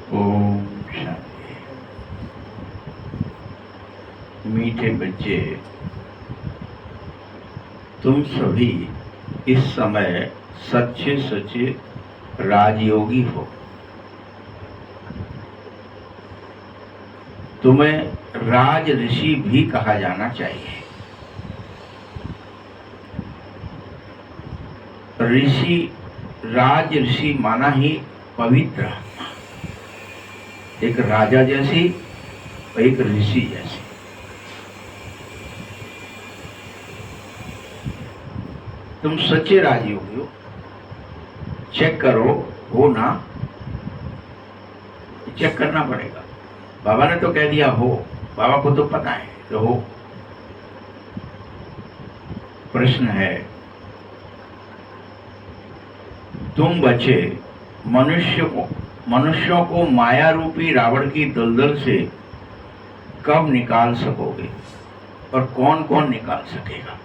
ओम शांति। मीठे बच्चे, तुम सभी इस समय सच्चे सच्चे राजयोगी हो। तुम्हें राज ऋषि भी कहा जाना चाहिए। ऋषि, राज ऋषि माना ही पवित्र आत्मा, एक राजा जैसी और एक ऋषि जैसी। तुम सच्चे राजयोगी हो। चेक करो, हो ना? चेक करना पड़ेगा। बाबा ने तो कह दिया हो, बाबा को तो पता है कि हो। प्रश्न है, तुम बच्चे मनुष्यों को माया रूपी रावण की दलदल से कब निकाल सकोगे और कौन कौन निकाल सकेगा?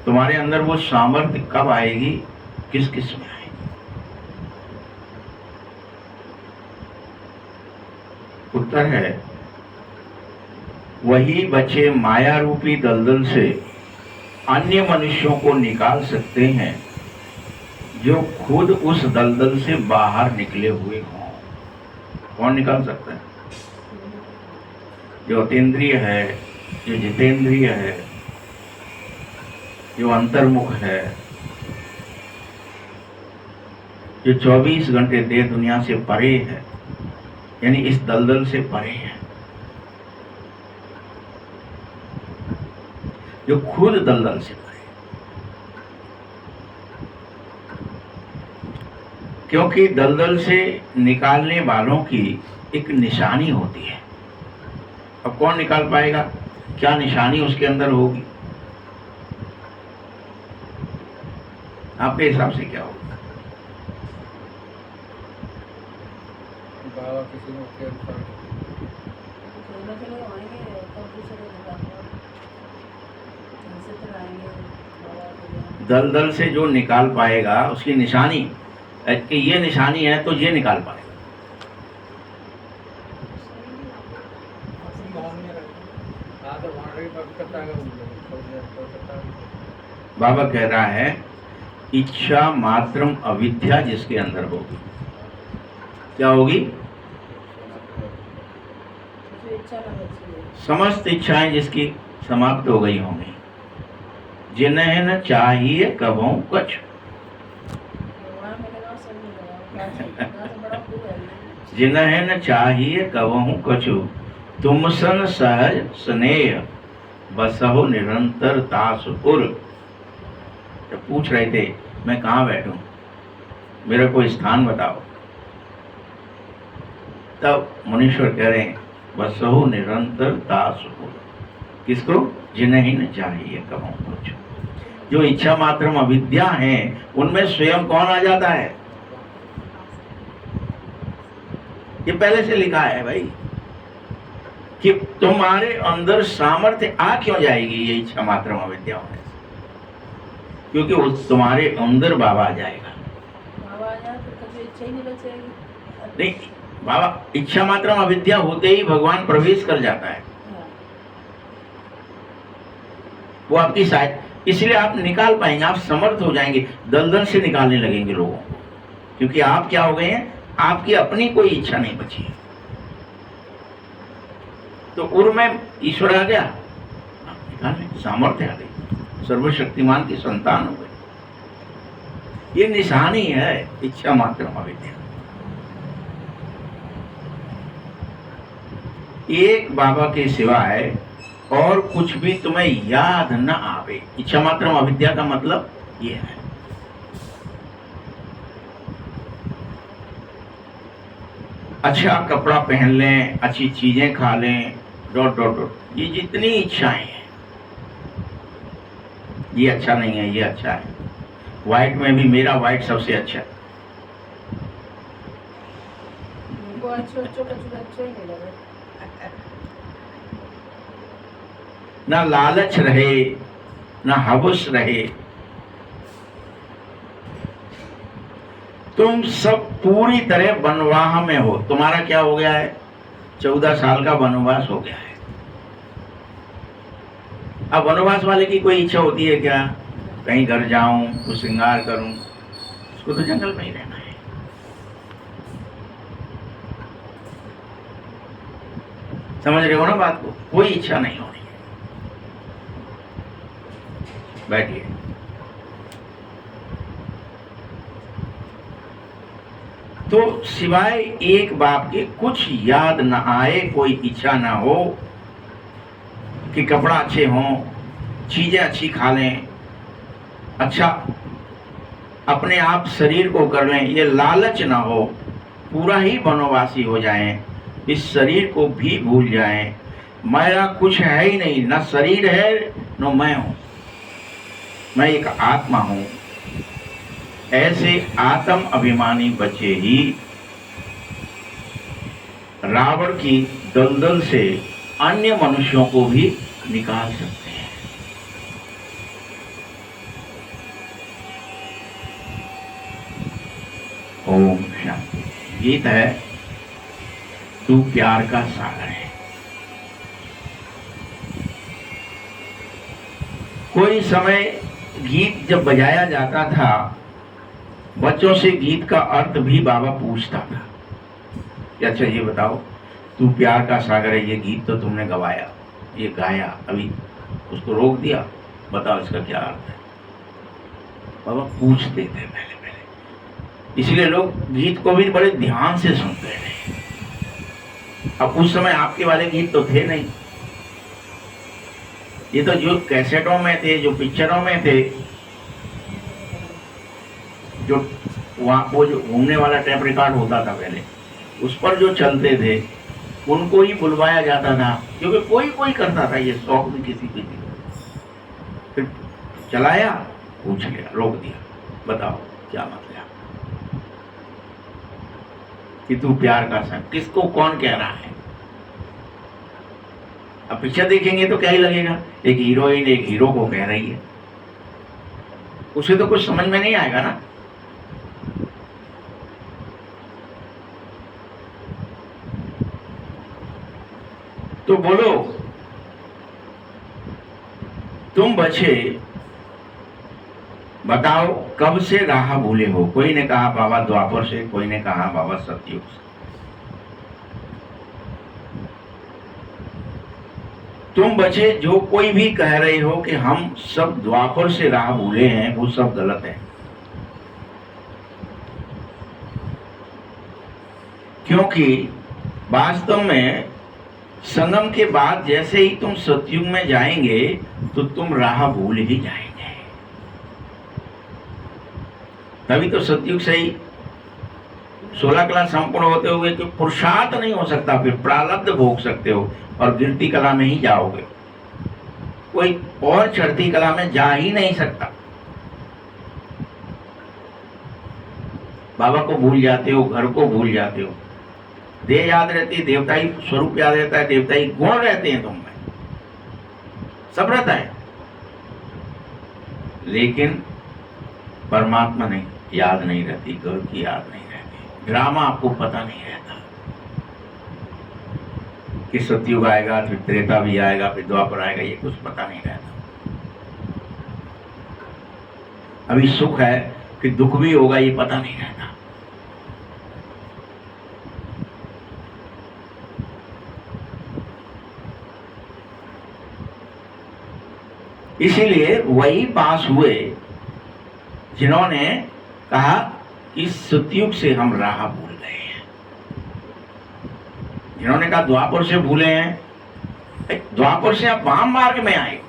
तुम्हारे अंदर वो सामर्थ्य कब आएगी, किस किस में आएगी? उत्तर है, वही बच्चे माया रूपी दलदल से अन्य मनुष्यों को निकाल सकते हैं जो खुद उस दलदल से बाहर निकले हुए हों। कौन निकाल सकता है? जो अतीन्द्रिय है, जो जितेंद्रिय है, जो अंतर्मुख है, जो 24 घंटे देह दुनिया से परे है, यानी इस दलदल से परे है, जो खुद दलदल से परे। क्योंकि दलदल से निकालने वालों की एक निशानी होती है। अब कौन निकाल पाएगा? क्या निशानी उसके अंदर होगी? आपके हिसाब से क्या होगा? दलदल से जो निकाल पाएगा उसकी निशानी, कि ये निशानी है तो ये निकाल पाएगा। बाबा कह रहा है, इच्छा मात्रम अविद्या जिसके अंदर होगी, क्या होगी? समस्त इच्छाएं जिसकी समाप्त हो गई होंगी। जिन्हें न चाहिए कबहू कुछ, जिन्हें न चाहिए कबहू कछु, तुम सन सहज स्नेह बसहो निरंतर तासुर। जब पूछ रहे थे मैं कहाँ बैठूं, मेरा कोई स्थान बताओ, तब मुनीश्वर कह रहे हैं बसहो निरंतर तासुर। किसको? जिन्हें न चाहिए कबहू कुछ। जो इच्छा मात्रम अविद्या है उनमें स्वयं कौन आ जाता है? ये पहले से लिखा है भाई कि तुम्हारे अंदर सामर्थ्य आ क्यों जाएगी ये इच्छा मात्रम अविद्या होने से? क्योंकि वो तुम्हारे अंदर बाबा आ जाएगा। बाबा आ जाए तो कभी इच्छा ही नहीं बचेगी। नहीं, बाबा इच्छा मात्रम अविद्या होते ही भगवान प्रवेश कर जाता है। वो आपकी सहायता, इसलिए आप निकाल पाएंगे, आप समर्थ हो जाएंगे, दलदल से निकालने लगेंगे लोगों को। क्योंकि आप क्या हो गए हैं, आपकी अपनी कोई इच्छा नहीं बची है। तो उर में ईश्वर आ गया, निकालने सामर्थ्य आ गई, सर्वशक्तिमान की संतान हो गई। ये निशानी है इच्छा मात्र अविद्या। एक बाबा के सिवाय और कुछ भी तुम्हें याद न आवे। इच्छा मात्र अविद्या का मतलब ये है। अच्छा कपड़ा पहन लें, अच्छी चीजें खा लें, डॉट डॉट डॉट, ये जितनी इच्छाएं हैं, ये अच्छा नहीं है, ये अच्छा है। व्हाइट में भी मेरा व्हाइट सबसे अच्छा है। ना लालच रहे, ना हवस रहे। तुम सब पूरी तरह वनवाह में हो। तुम्हारा क्या हो गया है? 14 साल का वनवास हो गया है। अब वनवास वाले की कोई इच्छा होती है क्या? कहीं घर जाऊं, कुछ श्रृंगार करूं? उसको तो जंगल में ही रहना है। समझ रहे हो ना बात को? कोई इच्छा नहीं हो रही है। बैठिए। तो सिवाय एक बाप के कुछ याद न आए, कोई इच्छा ना हो कि कपड़ा अच्छे हों, चीजें अच्छी खा लें, अच्छा अपने आप शरीर को कर लें, ये लालच ना हो, पूरा ही वनवासी हो जाएं, इस शरीर को भी भूल जाएं। मेरा कुछ है ही नहीं, न शरीर है न मैं हूं, मैं एक आत्मा हूं। ऐसे आत्म अभिमानी बच्चे ही रावण की दलदल से अन्य मनुष्यों को भी निकाल सकते हैं। ओम शांति। गीत है तू प्यार का सागर है। कोई समय गीत जब बजाया जाता था, बच्चों से गीत का अर्थ भी बाबा पूछता था कि अच्छा ये बताओ, तू प्यार का सागर है, ये गीत तो तुमने गवाया, ये गाया, अभी उसको रोक दिया, बताओ इसका क्या अर्थ है? बाबा पूछते थे पहले। इसलिए लोग गीत को भी बड़े ध्यान से सुनते थे। अब उस समय आपके वाले गीत तो थे नहीं, ये तो जो कैसेटों में थे, जो पिक्चरों में थे, जो वहाँ वो जो घूमने वाला टेप रिकॉर्ड होता था पहले, उस पर जो चलते थे उनको ही बुलवाया जाता था, क्योंकि कोई कोई करता था, ये शौक भी किसी किसी को। फिर चलाया, पूछ लिया, रोक दिया, बताओ क्या मतलब कि तू प्यार का संग, किसको कौन कह रहा है? अब पिक्चर देखेंगे तो क्या ही लगेगा, एक हीरोइन एक हीरो को कह रही है, उसे तो कुछ समझ में नहीं आएगा ना। तो बोलो तुम बच्चे बताओ कब से राह भूले हो? कोई ने कहा बाबा द्वापर से, कोई ने कहा बाबा सतयुग से। तुम बच्चे जो कोई भी कह रहे हो कि हम सब द्वापर से राह भूले हैं, वो सब गलत है। क्योंकि वास्तव में संगम के बाद जैसे ही तुम सतयुग में जाएंगे तो तुम राह भूल ही जाएंगे। तभी तो सतयुग से ही 16 कला संपूर्ण होते हुए कि पुरुषार्थ नहीं हो सकता, फिर प्रारब्ध भोग सकते हो और गिरती कला में ही जाओगे, कोई और चढ़ती कला में जा ही नहीं सकता। बाबा को भूल जाते हो, घर को भूल जाते हो, देह याद रहती है, देवताई स्वरूप याद रहता है, देवताई गुण रहते हैं तुम में, सब रहता है, लेकिन परमात्मा नहीं, याद नहीं रहती, घर की याद नहीं रहती, ड्रामा आपको पता नहीं रहता कि सतयुग आएगा, फिर त्रेता भी आएगा, फिर द्वापर आएगा, ये कुछ पता नहीं रहता। अभी सुख है कि दुख भी होगा, ये पता नहीं रहता। इसीलिए वही पास हुए जिन्होंने कहा कि सतयुग से हम राह भूल गए हैं, जिन्होंने कहा द्वापर से भूले हैं, द्वापर से आप वाम मार्ग में आए,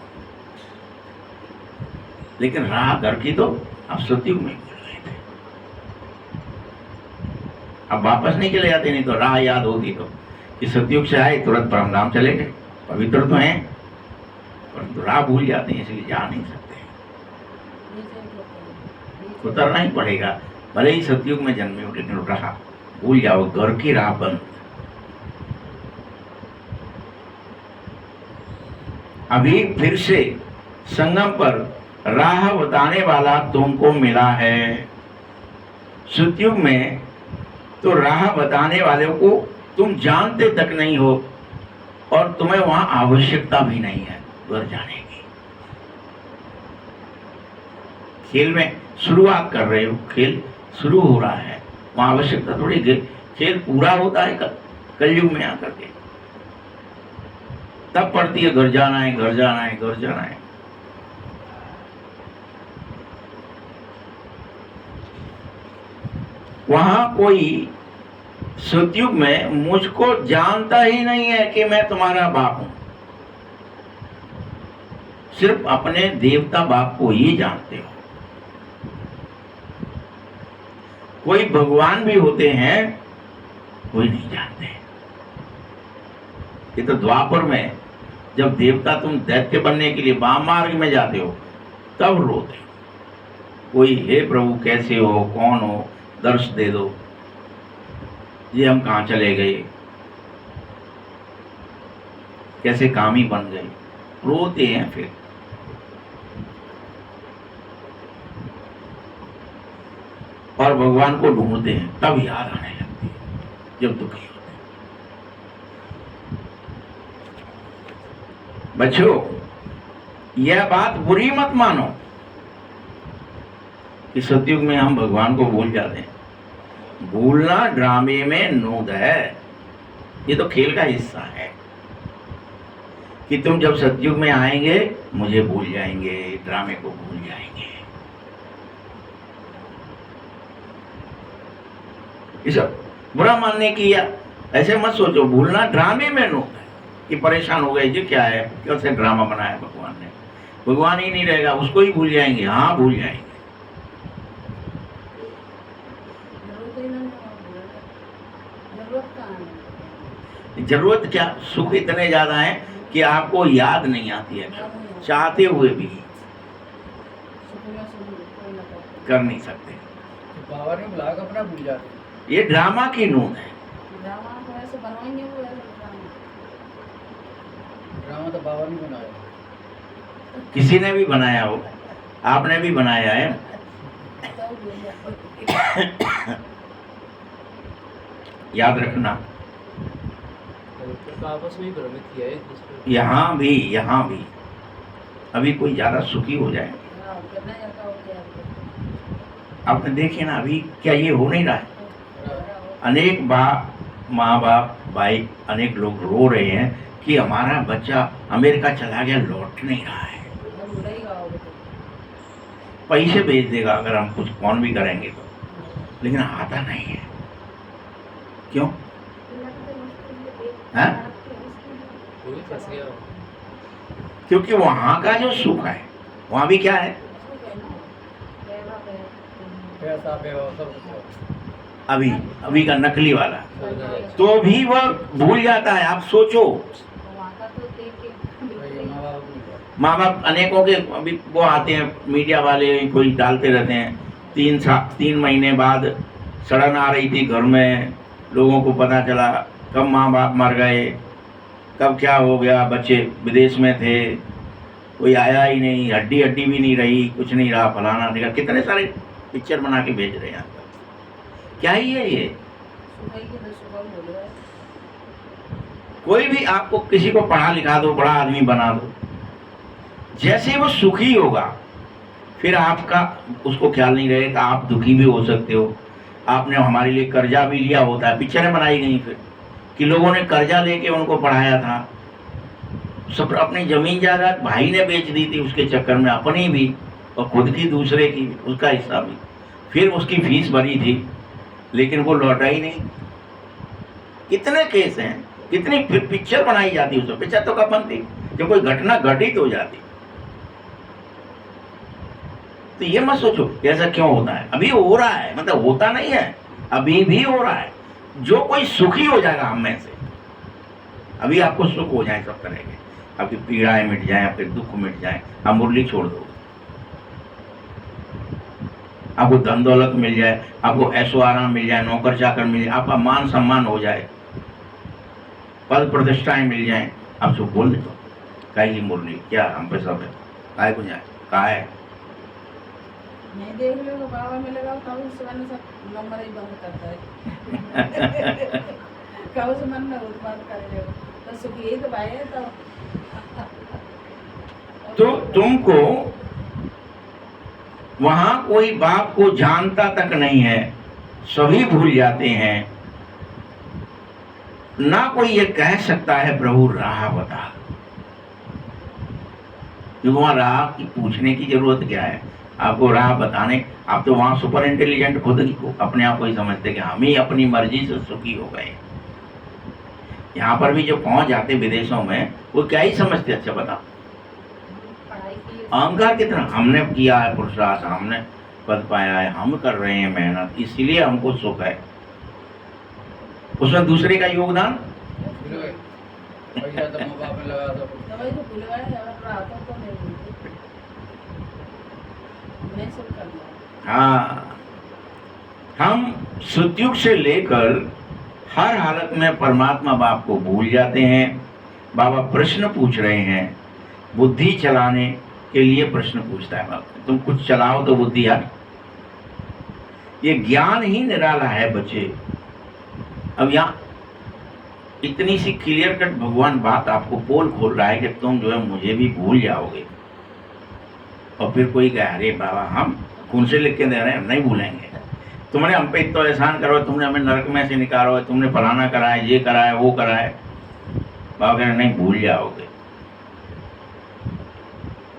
लेकिन राह घर की तो आप सतयुग में भूल गए थे। अब वापस नहीं चले जाते, नहीं तो राह याद होती तो कि सतयुग से आए तुरंत परमधाम चले गए, पवित्र तो हैं, परंतु राह भूल जाते हैं, इसलिए जा नहीं सकते। उतरना ही पड़ेगा, भले ही सतयुग में जन्मे हो, लेकिन राह भूल जाओ, घर की राह बंद। अभी फिर से संगम पर राह बताने वाला तुमको मिला है, सतयुग में तो राह बताने वाले को तुम जानते तक नहीं हो और तुम्हें वहां आवश्यकता भी नहीं है घर जाने की। खेल में शुरुआत कर रहे हो, खेल शुरू हो रहा है, वहां आवश्यकता थोड़ी, खेल पूरा होता है कलयुग में आकर के, तब पड़ती है घर जाना है, घर जाना है, घर जाना है। वहां कोई सतयुग में मुझको जानता ही नहीं है कि मैं तुम्हारा बाप हूं, सिर्फ अपने देवता बाप को ही जानते हो। कोई भगवान भी होते हैं, कोई नहीं जानते। ये तो द्वापर में जब देवता तुम दैत्य बनने के लिए वाम मार्ग में जाते हो तब रोते हो, कोई हे प्रभु कैसे हो, कौन हो, दर्श दे दो, ये हम कहां चले गए, कैसे कामी बन गए, रोते हैं। फिर और भगवान को ढूंढते हैं, तब याद आने लगती है जब दुखी होते हैं। बच्चों, यह बात बुरी मत मानो कि सतयुग में हम भगवान को भूल जाते हैं। भूलना ड्रामे में नूद है, ये तो खेल का हिस्सा है कि तुम जब सतयुग में आएंगे मुझे भूल जाएंगे, ड्रामे को भूल जाएंगे। ये सब बुरा मानने की या ऐसे मत सोचो। भूलना ड्रामे में नूद है कि परेशान हो गए, जी क्या है, कैसे ड्रामा बनाया भगवान ने, भगवान ही नहीं रहेगा, उसको ही भूल जाएंगे। हाँ भूल जाएंगे। जरूरत क्या, सुख इतने ज्यादा है कि आपको याद नहीं आती है, चाहते हुए भी कर नहीं सकते। बाबा ने बुला अपना भूल जाते। ये ड्रामा की नून है। ड्रामा तो बाबा ने बनाया, किसी ने भी बनाया हो, आपने भी बनाया है। याद रखना, आपस में ही भ्रमित किया है। यहाँ भी अभी कोई ज्यादा सुखी हो जाए, आपने देखे ना अभी क्या ये हो नहीं रहा है। अनेक माँ बाप भाई अनेक लोग रो रहे हैं कि हमारा बच्चा अमेरिका चला गया, लौट नहीं रहा है, पैसे भेज देगा अगर हम कुछ फोन भी करेंगे तो, लेकिन आता नहीं है। क्यों है? क्योंकि वहां का जो सुख है वहां भी क्या है, पैसा सब अभी का नकली वाला, तो भी वह भूल जाता है। आप सोचो, माँ बाप अनेकों के अभी वो आते हैं मीडिया वाले, कोई डालते रहते हैं 3 महीने बाद सड़न आ रही थी घर में, लोगों को पता चला कब माँ बाप मर गए, कब क्या हो गया, बच्चे विदेश में थे, कोई आया ही नहीं, हड्डी भी नहीं रही, कुछ नहीं रहा, फलाना नहीं रहा, कितने सारे पिक्चर बना के भेज रहे हैं। क्या ही है ये? कोई भी आपको किसी को पढ़ा लिखा दो, बड़ा आदमी बना दो, जैसे ही वो सुखी होगा फिर आपका उसको ख्याल नहीं रहेगा, आप दुखी भी हो सकते हो। आपने हमारे लिए कर्जा भी लिया होता है, पिक्चरें बनाई गई फिर कि लोगों ने कर्जा लेके उनको पढ़ाया था, सब अपनी जमीन जायदाद भाई ने बेच दी थी उसके चक्कर में, अपनी भी और खुद की, दूसरे की, उसका हिस्सा भी, फिर उसकी फीस भरी थी लेकिन वो लौटा ही नहीं। कितने केस हैं, कितनी पिक्चर बनाई जाती, उसमें पिक्चर तो कब बनती जब कोई घटना घटित हो जाती। तो ये मत सोचो ऐसा क्यों होता है, अभी हो रहा है, मतलब होता नहीं है, अभी भी हो रहा है। जो कोई सुखी हो जाएगा हम में से, अभी आपको सुख हो जाए सब तरह के, आपकी पीड़ाएं मिट जाएं, आपके दुख मिट जाएं, आप मुरली छोड़ दो, आपको धन दौलत मिल जाए, आपको ऐशो आराम मिल जाए, नौकर चाकर मिल जाए, आपका मान सम्मान हो जाए, पद प्रतिष्ठाएं मिल जाएं, आप सब बोल दो काहे की मुरली, क्या हम पे सब है, काहे को जाए, कहा है नहीं देख लो तो बाबा में लगाओ तो उस मन सब नंबर ही बंद करता है कब से मन में उत्पाद कर रहे हो तो सुखी तो भाई है तो तुमको वहां कोई बाप को जानता तक नहीं है, सभी भूल जाते हैं। ना कोई ये कह सकता है प्रभु राह बता, क्योंकि वहां राह की पूछने की जरूरत क्या है, आपको राह बताने। आप तो वहां सुपर इंटेलिजेंट खुद ही को अपने आप को ही समझते कि हम ही अपनी मर्जी से सुखी हो गए। यहाँ पर भी जो पहुंच जाते विदेशों में, वो क्या ही समझते, अच्छा बता पढ़ाई की अहंकार कितना, हमने किया है पुरुषार्थ, हमने पद पाया है, हम कर रहे हैं मेहनत, इसलिए हमको सुख है। उसमें दूसरे का योगदान भूल गए पैसा तो माँ बाप ने लगा दो दवाई तो भूल गए अगर रातों को नहीं भूलते नहीं सब करना हाँ, हम सतयुग से लेकर हर हालत में परमात्मा बाप को भूल जाते हैं। बाबा प्रश्न पूछ रहे हैं, बुद्धि चलाने के लिए प्रश्न पूछता है बाबा, तुम कुछ चलाओ तो बुद्धि यार। ये ज्ञान ही निराला है बच्चे। अब यहाँ इतनी सी क्लियर कट भगवान बात आपको पोल खोल रहा है कि तुम जो है मुझे भी भूल जाओगे। और फिर कोई कहे अरे बाबा हम खून से लिख के दे रहे हैं, हम नहीं भूलेंगे। तुमने हम पे इतना एहसान करो, तुमने हमें नरक में से निकालो, तुमने फलाना करा है, ये करा है, वो करा है। बाबा कह रहे नहीं भूल जाओगे।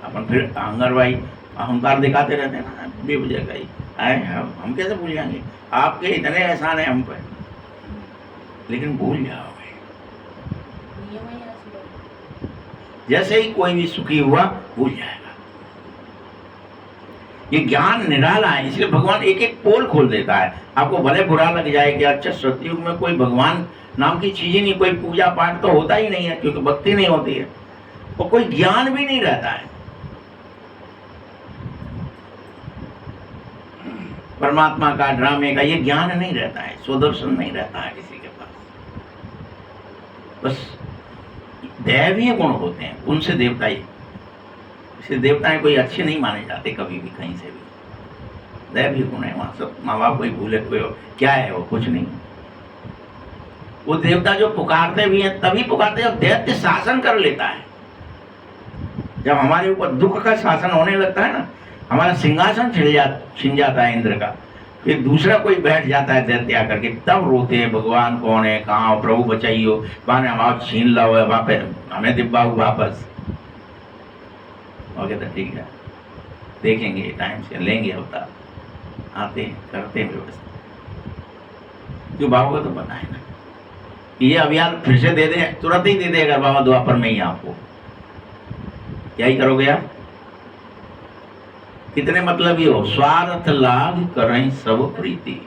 अपन फिर अहंकारवाई अहंकार दिखाते रहते हैं ना, बेवजह का ही आए हम कैसे भूल जाएंगे, आपके इतने एहसान है हम पर, लेकिन भूल जाओगे। नियम ही ऐसे है। जैसे ही कोई भी सुखी हुआ भूल जाएगा। ये ज्ञान निराला है, इसलिए भगवान एक एक पोल खोल देता है। आपको भले बुरा लग जाए कि अच्छा सतयुग में कोई भगवान नाम की चीज ही नहीं, कोई पूजा पाठ तो होता ही नहीं है, क्योंकि भक्ति नहीं होती है, और कोई ज्ञान भी नहीं रहता है परमात्मा का, ड्रामे का, ये ज्ञान नहीं रहता है, स्वदर्शन नहीं रहता है किसी के पास। बस दैवीय गुण होते हैं, उनसे देवता ही, इससे देवताएं कोई अच्छे नहीं माने जाते कभी भी, कहीं से भी। दैवीय गुण है वहां सब, माँ बाप कोई भूले कोई हो, क्या है वो, कुछ नहीं। वो देवता जो पुकारते भी हैं तभी पुकारते हैं जब दैत्य शासन कर लेता है। जब हमारे ऊपर दुख का शासन होने लगता है ना, हमारा सिंहासन छिन जाता है इंद्र का, फिर दूसरा कोई बैठ जाता है दैत्य आकर के, तब रोते हैं भगवान कौन है, कहाँ हो, प्रभु बचाइयो, कौन है, हम छीन लो है वापस, हमें दिब्बाऊ वापस। और कहते ठीक है देखेंगे, टाइम से लेंगे अवतार, आते हैं करते हैं व्यवस्था। जो बाबा को तो पता है ना, ये अभियान फिर से दे दे, तुरंत ही दे देगा बाबा द्वापर में ही आपको। क्या ही करोगे आप, कितने मतलब ही हो, स्वार्थ लाभ करें सब प्रीति,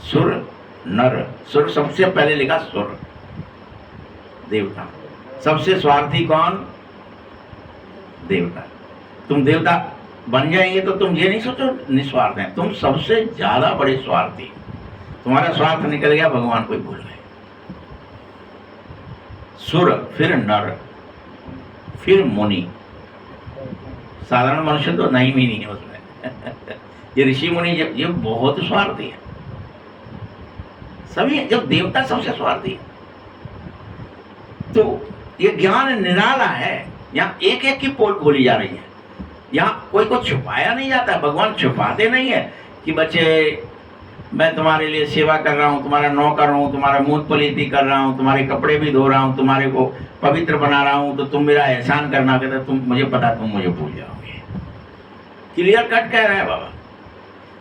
सुर नर, सुर सबसे पहले लिखा सुर, देवता सबसे स्वार्थी कौन, देवता। तुम देवता बन जाएंगे तो तुम ये नहीं सोचो निस्वार्थ हैं, तुम सबसे ज्यादा बड़े स्वार्थी। तुम्हारा स्वार्थ निकल गया, भगवान को भूल गए। सुर, फिर नर, फिर मुनि। साधारण मनुष्य तो नहीं भी नहीं है उसमें ये ऋषि मुनि ये बहुत स्वार्थी है, सभी जब देवता सबसे स्वार्थी है। तो ये ज्ञान निराला है, यहाँ एक एक की पोल खोली जा रही है। यहाँ कोई को छुपाया नहीं जाता, भगवान छुपाते नहीं है कि बच्चे मैं तुम्हारे लिए सेवा कर रहा हूँ, तुम्हारा नौकर हूँ, तुम्हारा मूत पलीती कर रहा हूँ, तुम्हारे कपड़े भी धो रहा हूँ, तुम्हारे को पवित्र बना रहा हूँ, तो तुम मेरा एहसान करना, कहते तुम मुझे पता तुम मुझे भूल जाओगे। क्लियर कट कह रहा है बाबा।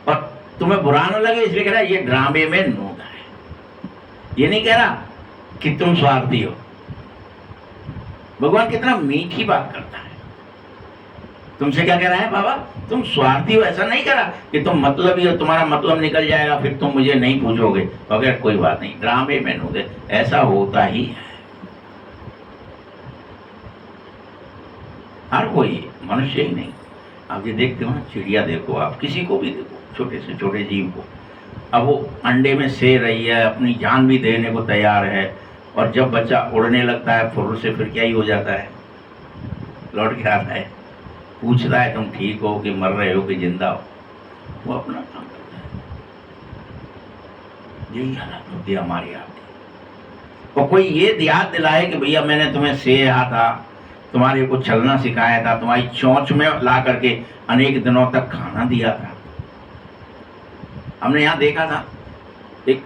और तुम्हें बुरा न लगे इसलिए कह रहा है ये ड्रामे में नोदा है, ये नहीं कह रहा कि तुम स्वार्थी हो। भगवान कितना मीठी बात करता है। तुमसे क्या कह रहा है बाबा, तुम स्वार्थी हो, ऐसा नहीं करा कि तुम मतलब ही हो, तुम्हारा मतलब निकल जाएगा फिर तुम मुझे नहीं पूछोगे, अगर कोई बात नहीं, ड्रामे में नोदे, ऐसा होता ही है। हर कोई मनुष्य ही नहीं, आप ये देखते हो ना, चिड़िया देखो, आप किसी को भी देखो, छोटे से छोटे जीव को, अब वो अंडे में से रही है, अपनी जान भी देने को तैयार है, और जब बच्चा उड़ने लगता है फुर्र से, फिर क्या ही हो जाता है, लौट के आता है, पूछता है तुम ठीक हो कि मर रहे हो कि जिंदा हो। वो अपना काम करता है। यही हालत होती है हमारी आपकी। और कोई ये याद दिलाए कि भैया मैंने तुम्हें सेहा था, तुम्हारे को चलना सिखाया था, तुम्हारी चोंच में ला करके अनेक दिनों तक खाना दिया था। हमने यहाँ देखा था एक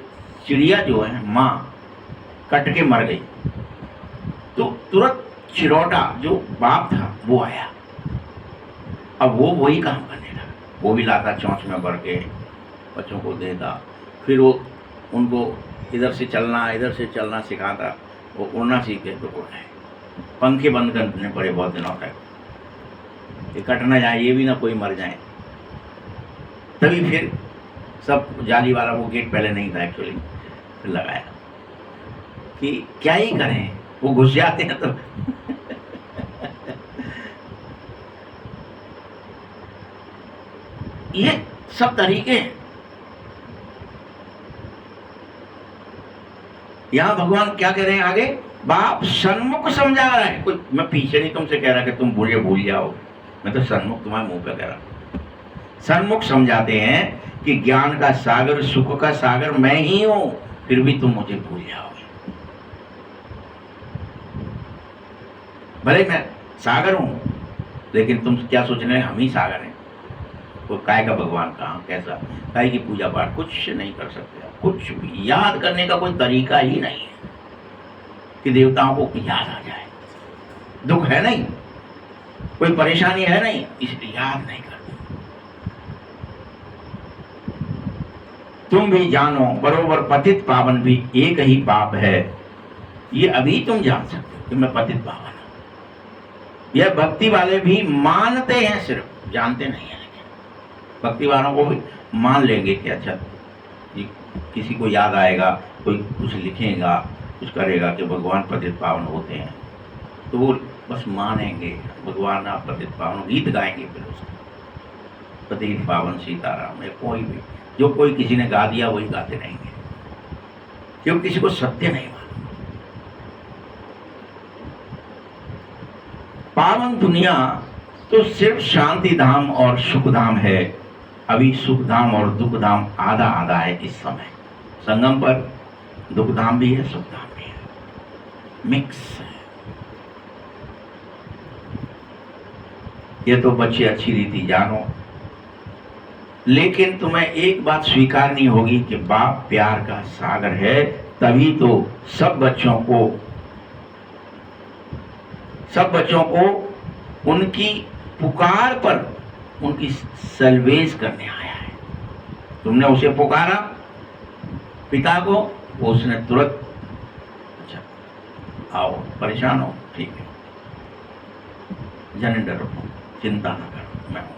चिड़िया जो है माँ कट के मर गई, तो तुरंत चिरौटा जो बाप था वो आया। अब वो वही काम करने लगा, वो भी लाता चोंच में भर के बच्चों को देता, फिर वो उनको इधर से चलना सिखाता। वो उड़ना सीखे तो उड़े, पंखे बंद करने पड़े बहुत दिनों तक, ये कट ना जाए, ये भी ना कोई मर जाए। तभी फिर सब जाली वाला वो गेट पहले नहीं था एक्चुअली, फिर लगाया कि क्या ही करें, वो घुस जाते हैं तो ये सब तरीके हैं। यहां भगवान क्या कह रहे हैं आगे, बाप सन्मुख समझा रहा है। कोई मैं पीछे नहीं तुमसे कह रहा कि तुम भूल जाओ, मैं तो सन्मुख तुम्हारे मुंह पे कह रहा हूं। सन्मुख समझाते हैं कि ज्ञान का सागर, सुख का सागर मैं ही हूं, फिर भी तुम मुझे भूल जाओगे। भले मैं सागर हूं, लेकिन तुम क्या सोच रहे हैं हम ही सागर हैं। वो काय का भगवान कहाँ, कैसा, काय की पूजा पाठ कुछ नहीं कर सकते, कुछ भी याद करने का कोई तरीका ही नहीं है कि देवताओं को याद आ जाए। दुख है नहीं, कोई परेशानी है नहीं, इसलिए याद नहीं करते। तुम भी जानो बरोबर पतित पावन भी एक ही पाप है। ये अभी तुम जान सकते हो कि मैं पतित पावन हूं। यह भक्ति वाले भी मानते हैं, सिर्फ जानते नहीं है। लेकिन भक्ति वालों को भी मान लेंगे कि अच्छा किसी को याद आएगा, कोई कुछ लिखेगा, कुछ करेगा कि भगवान पतित पावन होते हैं, तो वो बस मानेंगे भगवान आप पतित पावन, गीत गाएंगे फिर उसको पतित पावन सीताराम, या कोई भी जो कोई किसी ने गा दिया वही गाते रहेंगे, क्योंकि किसी को सत्य नहीं मालूम। पावन दुनिया तो सिर्फ शांति धाम और सुख धाम है। अभी सुख धाम और दुख धाम आधा आधा है इस समय। संगम पर दुख धाम भी है, सुख धाम भी है, मिक्स है। ये तो बच्चे अच्छी रीति जानो, लेकिन तुम्हें एक बात स्वीकारनी होगी कि बाप प्यार का सागर है। तभी तो सब बच्चों को उनकी पुकार पर उनकी सल्वेज करने आया है। तुमने उसे पुकारा पिता को, वो उसने तुरंत अच्छा आओ, परेशान हो, ठीक है, जन डरो, चिंता न करो, मैं हूं।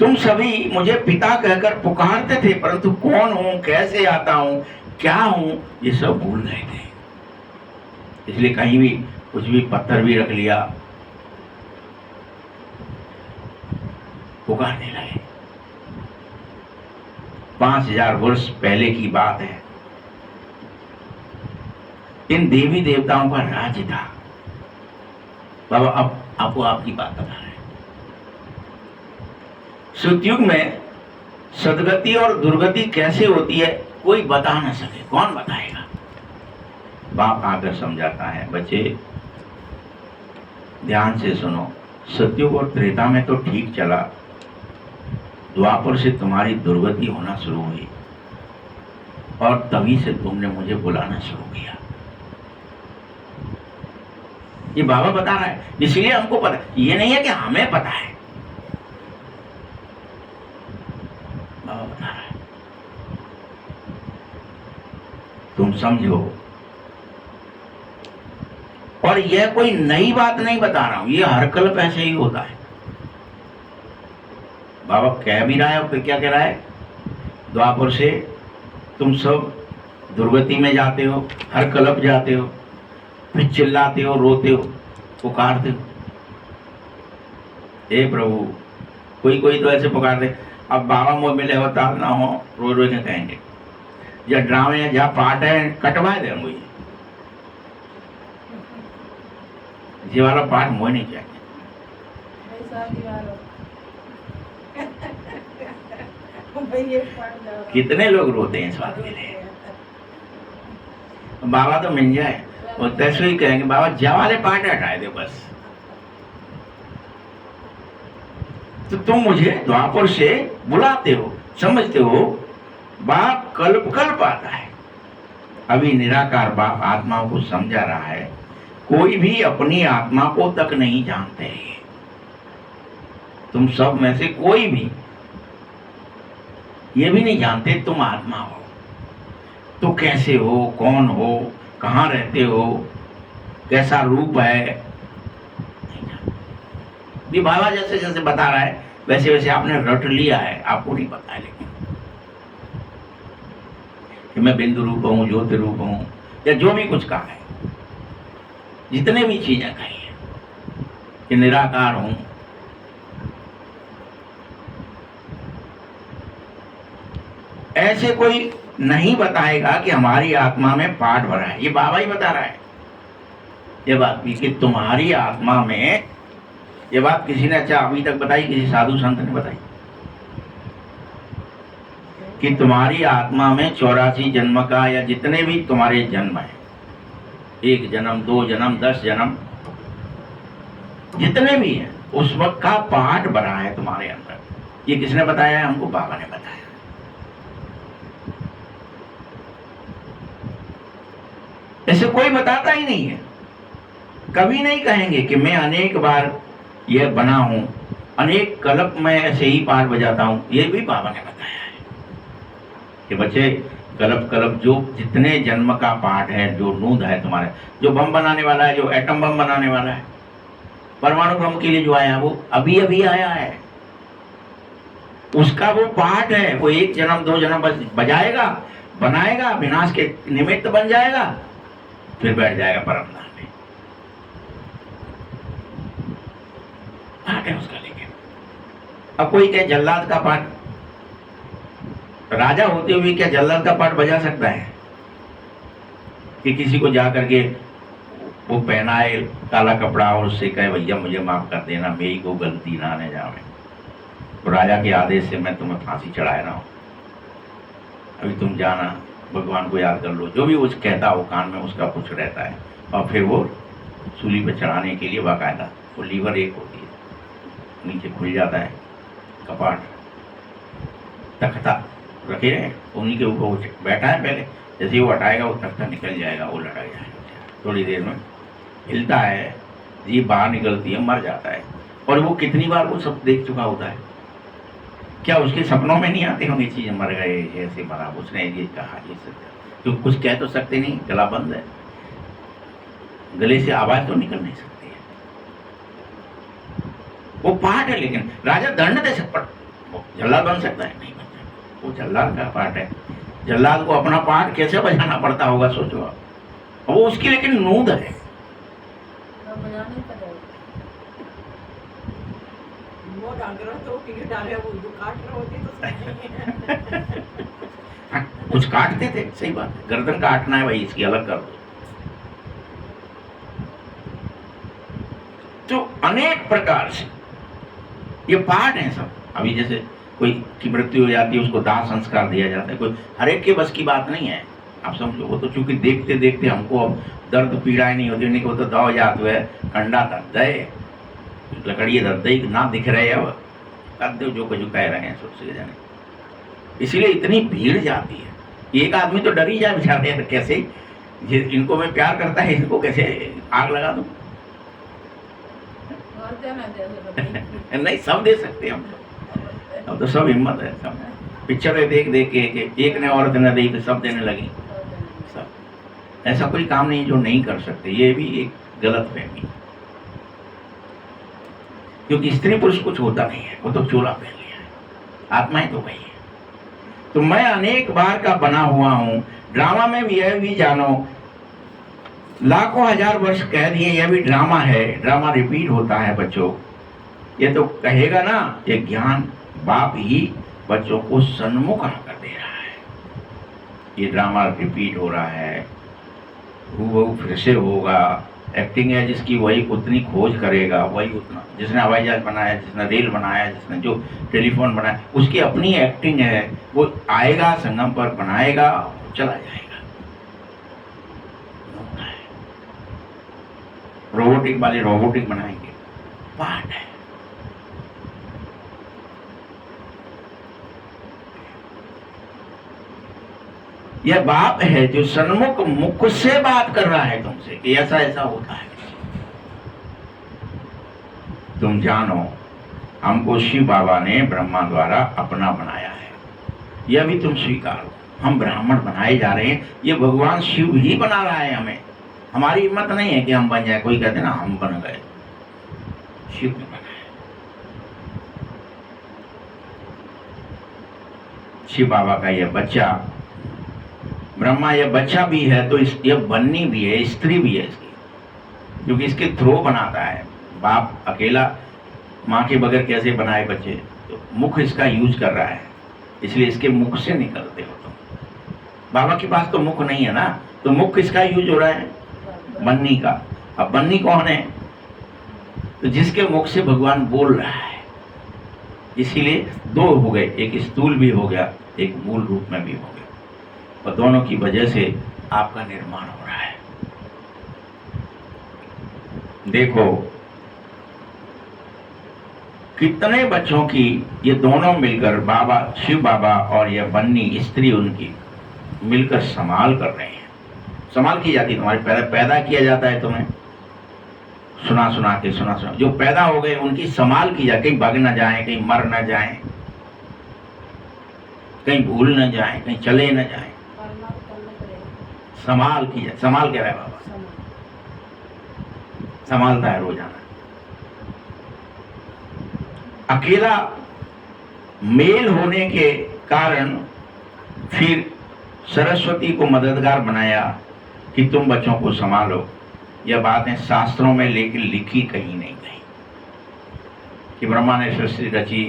तुम सभी मुझे पिता कहकर पुकारते थे, परंतु कौन हूं, कैसे आता हूं, क्या हूं, ये सब भूल गए थे। इसलिए कहीं भी कुछ भी पत्थर भी रख लिया, पुकारने लगे। 5000 वर्ष पहले की बात है। इन देवी देवताओं का राज्य था। बाबा अब आपको आपकी बात बता रहे हैं। सतयुग में सदगति और दुर्गति कैसे होती है कोई बता ना सके, कौन बताएगा। बाप आकर समझाता है, बच्चे ध्यान से सुनो। सतयुग और त्रेता में तो ठीक चला, द्वापर से तुम्हारी दुर्गति होना शुरू हुई और तभी से तुमने मुझे बुलाना शुरू किया। ये बाबा बता रहा है, इसलिए हमको पता, ये नहीं है कि हमें पता है, बाबा बता रहा है। तुम समझो, और यह कोई नई बात नहीं बता रहा हूं, यह हर कल्प ऐसे ही होता है। बाबा कह भी रहा है और फिर क्या कह रहा है, द्वापर से तुम सब दुर्गति में जाते हो, हर कल्प जाते हो, फिर चिल्लाते हो, रोते हो, पुकारते हो, हे प्रभु। कोई तो ऐसे पुकारते, अब बाबा मोह मिले अवतार ना हो, रो रो के कहेंगे, या ड्रामे जहाँ पाठ है कटवा देंगे, ये वाला पाठ मोह नहीं चाहिए। शादी वालों भाई ये पढ़ जाओ कितने लोग रोते हैं इस बात के लिए। बाबा तो मिल जाए और तैसे ही कहेंगे बाबा जा वाले पार्ट हटाए दे बस। तो तुम मुझे द्वापर से बुलाते हो, समझते हो बाप कल्प कल्प आता है। अभी निराकार बाप आत्माओं को समझा रहा है, कोई भी अपनी आत्मा को तक नहीं जानते। तुम सब में से कोई भी ये भी नहीं जानते तुम आत्मा हो। तो कैसे हो, कौन हो, कहाँ रहते हो, कैसा रूप है, नहीं जानते। ये बाबा जैसे जैसे बता रहा है वैसे वैसे आपने रट लिया है, आपको नहीं पता है। लेकिन कि मैं बिंदु रूप हूँ, ज्योति रूप हूँ, या जो भी कुछ कहा है, जितने भी चीजें कही है कि निराकार हूं, ऐसे कोई नहीं बताएगा कि हमारी आत्मा में पाठ भरा है। ये बाबा ही बता रहा है ये बात भी कि तुम्हारी आत्मा में, ये बात किसी ने अच्छा अभी तक बताई, किसी साधु संत ने बताई कि तुम्हारी आत्मा में 84 जन्म का या जितने भी तुम्हारे जन्म है, 1 जन्म 2 जन्म 10 जन्म जितने भी हैं, उस वक्त का पाठ भरा है तुम्हारे अंदर। ये किसने बताया है? हमको बाबा ने बताया। ऐसे कोई बताता ही नहीं है। कभी नहीं कहेंगे कि मैं अनेक बार यह बना हूं, अनेक कल्प में ऐसे ही पाठ बजाता हूं। ये भी बाबा ने बताया है कि बच्चे कल्प कल्प जो जितने जन्म का पाठ है, जो नूद है तुम्हारे, जो बम बनाने वाला है, जो एटम बम बनाने वाला है, परमाणु बम के लिए जो आया वो अभी अभी आया है, उसका वो पाठ है। वो 1 जन्म 2 जन्म बस बजाएगा, बनाएगा, विनाश के निमित्त बन जाएगा, फिर बैठ जाएगा परम धाम में। पाठ है उसका। लेकिन अब कोई कहे जल्लाद का पाठ, राजा होते हुए क्या जल्लाद का पाठ बजा सकता है? कि किसी को जा करके वो पहनाए काला कपड़ा और उससे कहे भैया मुझे माफ कर देना, मेरी को गलती ना आने जावे, तो राजा के आदेश से मैं तुम्हें फांसी चढ़ाए रहा हूं, अभी तुम जाना, भगवान को याद कर लो। जो भी उस कहता हो कान में उसका कुछ रहता है, और फिर वो सूली पर चढ़ाने के लिए बाकायदा वो लीवर एक होती है, नीचे खुल जाता है कपाट, तख्ता रखे रहे, उन्हीं के ऊपर वो बैठा है। पहले जैसे वो हटाएगा वो तख्ता निकल जाएगा, वो लटक जाएगा, थोड़ी देर में हिलता है, जीभ बाहर निकलती है, मर जाता है। और वो कितनी बार वो सब देख चुका होता है। क्या उसके सपनों में नहीं आते होंगे चीजें, मर गए, ऐसे मरा, उसने ये कहा, ये सब, तो कुछ कह तो सकते नहीं, गला बंद है, गले से आवाज तो निकल नहीं सकती है। वो पाठ है। लेकिन राजा दंड दे सकता, जल्लाद बन सकता है? नहीं बन सकता। वो जल्लाद का पाठ है। जल्लाद को अपना पाठ कैसे बजाना पड़ता होगा, सोचो आप। वो उसकी लेकिन नूद है। कुछ काटते थे, सही बात है, गर्दन काटना है भाई, इसकी अलग कर दो। तो अनेक प्रकार से ये पाठ है सब। अभी जैसे कोई की मृत्यु हो जाती है, उसको दाह संस्कार दिया जाता है, कोई हर एक के बस की बात नहीं है, आप समझो। वो तो चूंकि देखते देखते हमको अब दर्द पीड़ाएं नहीं होती, नहीं को तो दवा जात हुए कंडा दर्द है, लकड़ी दर्द है ना दिख रहे, अब कर दो जो कुछ कह रहे हैं सोच के जाने। इसलिए इतनी भीड़ जाती है, एक आदमी तो डर ही जाए बेचारे, कैसे इनको मैं प्यार करता है, इनको कैसे आग लगा दूं। नहीं, सब दे सकते हैं हम तो, अब तो सब हिम्मत है, सब पिक्चर देख देख के एक ने औरत ने दी तो सब देने लगी। सब ऐसा कोई काम नहीं जो नहीं कर सकते, ये भी एक गलत फहमी, क्योंकि स्त्री पुरुष कुछ होता नहीं है, वो तो चोला पहन लिया है, आत्माएं तो वही है। तो मैं अनेक बार का बना हुआ हूं, ड्रामा में भी यह भी जानो, लाखों हजार वर्ष कह दिए, यह भी ड्रामा है, ड्रामा रिपीट होता है बच्चों। ये तो कहेगा ना, ये ज्ञान बाप ही बच्चों को सन्मुख आकर दे रहा है। ये ड्रामा रिपीट हो रहा है, वो फिर से होगा, एक्टिंग है जिसकी, वही उतनी खोज करेगा, वही उतना, जिसने हवाई जहाज बनाया, जिसने रेल बनाया, जिसने जो टेलीफोन बनाया, उसकी अपनी एक्टिंग है। वो आएगा संगम पर, बनाएगा, चला जाएगा। रोबोटिक वाले रोबोटिक बनाएंगे, पार्ट है। यह बाप है जो सन्मुख मुख से बात कर रहा है तुमसे कि ऐसा ऐसा होता है। तुम जानो, हमको शिव बाबा ने ब्रह्मा द्वारा अपना बनाया है, यह भी तुम स्वीकारो। हम ब्राह्मण बनाए जा रहे हैं, ये भगवान शिव ही बना रहा है हमें। हमारी हिम्मत नहीं है कि हम बन जाए। कोई कहते ना हम बन गए, शिव ने बनाया। शिव बाबा का यह बच्चा ब्रह्मा, यह बच्चा भी है तो यह बननी भी है, स्त्री भी है इसकी, क्योंकि इसके थ्रो बनाता है। बाप अकेला माँ के बगैर कैसे बनाए बच्चे? तो मुख इसका यूज कर रहा है, इसलिए इसके मुख से निकलते हो तुम। बाबा के पास तो मुख नहीं है ना, तो मुख किसका यूज हो रहा है? बन्नी का। अब बन्नी कौन है? तो जिसके मुख से भगवान बोल रहा है। इसीलिए दो हो गए, एक स्थूल भी हो गया, एक मूल रूप में भी हो गया, और दोनों की वजह से आपका निर्माण हो रहा है। देखो कितने बच्चों की ये दोनों मिलकर, बाबा शिव बाबा और यह बन्नी स्त्री उनकी मिलकर संभाल कर रहे हैं। संभाल की जाती, तुम्हारी पैदा किया जाता है तुम्हें, सुना सुना के, सुना सुना जो पैदा हो गए उनकी संभाल की जाए, कहीं भाग न जाए, कहीं मर न जाए, कहीं भूल न जाए, कहीं चले न जाए, संभाल की जाए। संभाल क्या रहा है बाबा? संभालता है रोजाना। अकेला मेल होने के कारण फिर सरस्वती को मददगार बनाया कि तुम बच्चों को संभालो। यह बातें शास्त्रों में लेकिन लिखी कहीं नहीं गई कि ब्रह्मा ने सृष्टि रची